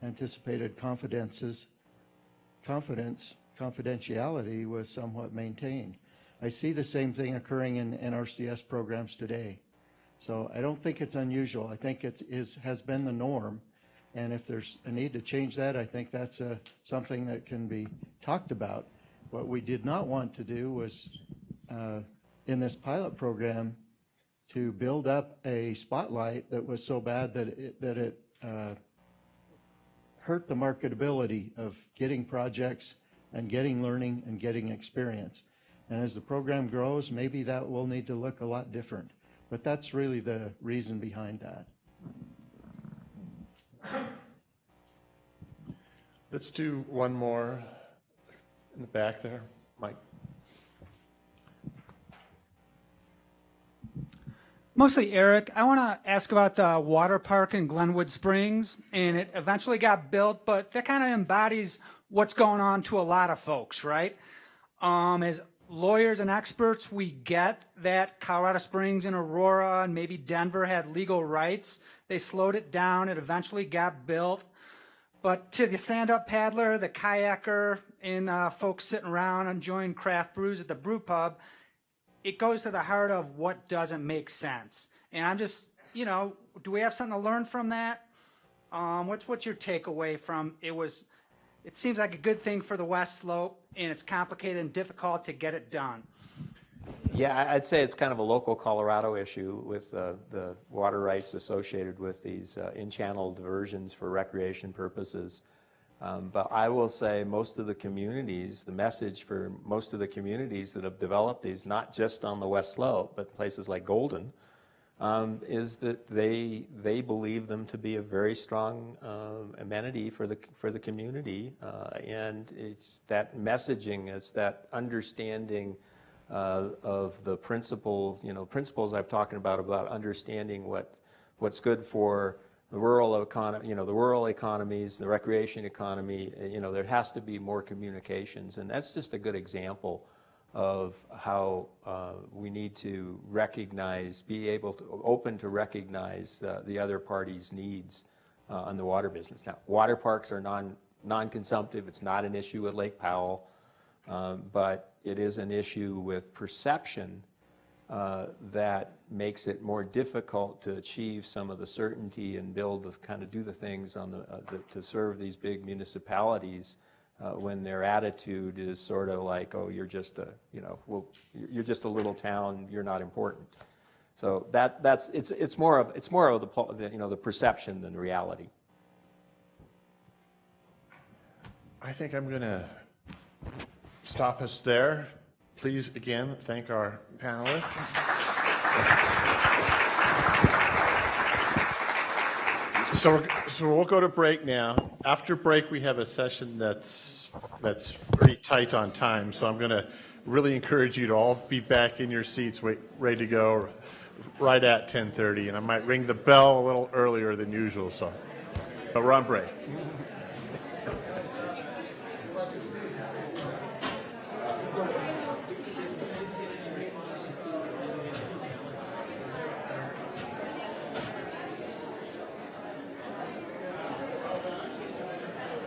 Speaker 13: anticipated confidentiality was somewhat maintained. I see the same thing occurring in NRCS programs today. So I don't think it's unusual. I think it has been the norm. And if there's a need to change that, I think that's something that can be talked about. What we did not want to do was, in this pilot program, to build up a spotlight that was so bad that it hurt the marketability of getting projects and getting learning and getting experience. And as the program grows, maybe that will need to look a lot different. But that's really the reason behind that.
Speaker 3: Let's do one more in the back there. Mike.
Speaker 14: Mostly Eric. I want to ask about the water park in Glenwood Springs, and it eventually got built, but that kind of embodies what's going on to a lot of folks, right? As lawyers and experts, we get that Colorado Springs and Aurora and maybe Denver had legal rights. They slowed it down. It eventually got built. But to the stand-up paddler, the kayaker, and folks sitting around enjoying craft brews at the brew pub, it goes to the heart of what doesn't make sense. And I'm just, do we have something to learn from that? What's your takeaway from it seems like a good thing for the West Slope, and it's complicated and difficult to get it done.
Speaker 6: Yeah, I'd say it's kind of a local Colorado issue with the water rights associated with these in-channel diversions for recreation purposes. But I will say most of the communities, the message for most of the communities that have developed these, not just on the West Slope, but places like Golden, is that they believe them to be a very strong amenity for the community, and it's that messaging, it's that understanding of the principles I've talked about understanding what's good for the rural economy, the rural economies, the recreation economy. There has to be more communications, and that's just a good example of how we need to recognize, open to recognize the other party's needs on the water business. Now, water parks are non-consumptive. It's not an issue with Lake Powell, but it is an issue with perception that makes it more difficult to achieve some of the certainty and do the things to serve these big municipalities when their attitude is sort of like, oh, you're just a little town, you're not important. So it's more of the perception than the reality.
Speaker 3: I think I'm going to stop us there. Please, again, thank our panelists. So we'll go to break now. After break, we have a session that's pretty tight on time. So I'm going to really encourage you to all be back in your seats, ready to go right at 10:30. And I might ring the bell a little earlier than usual. But we're on break.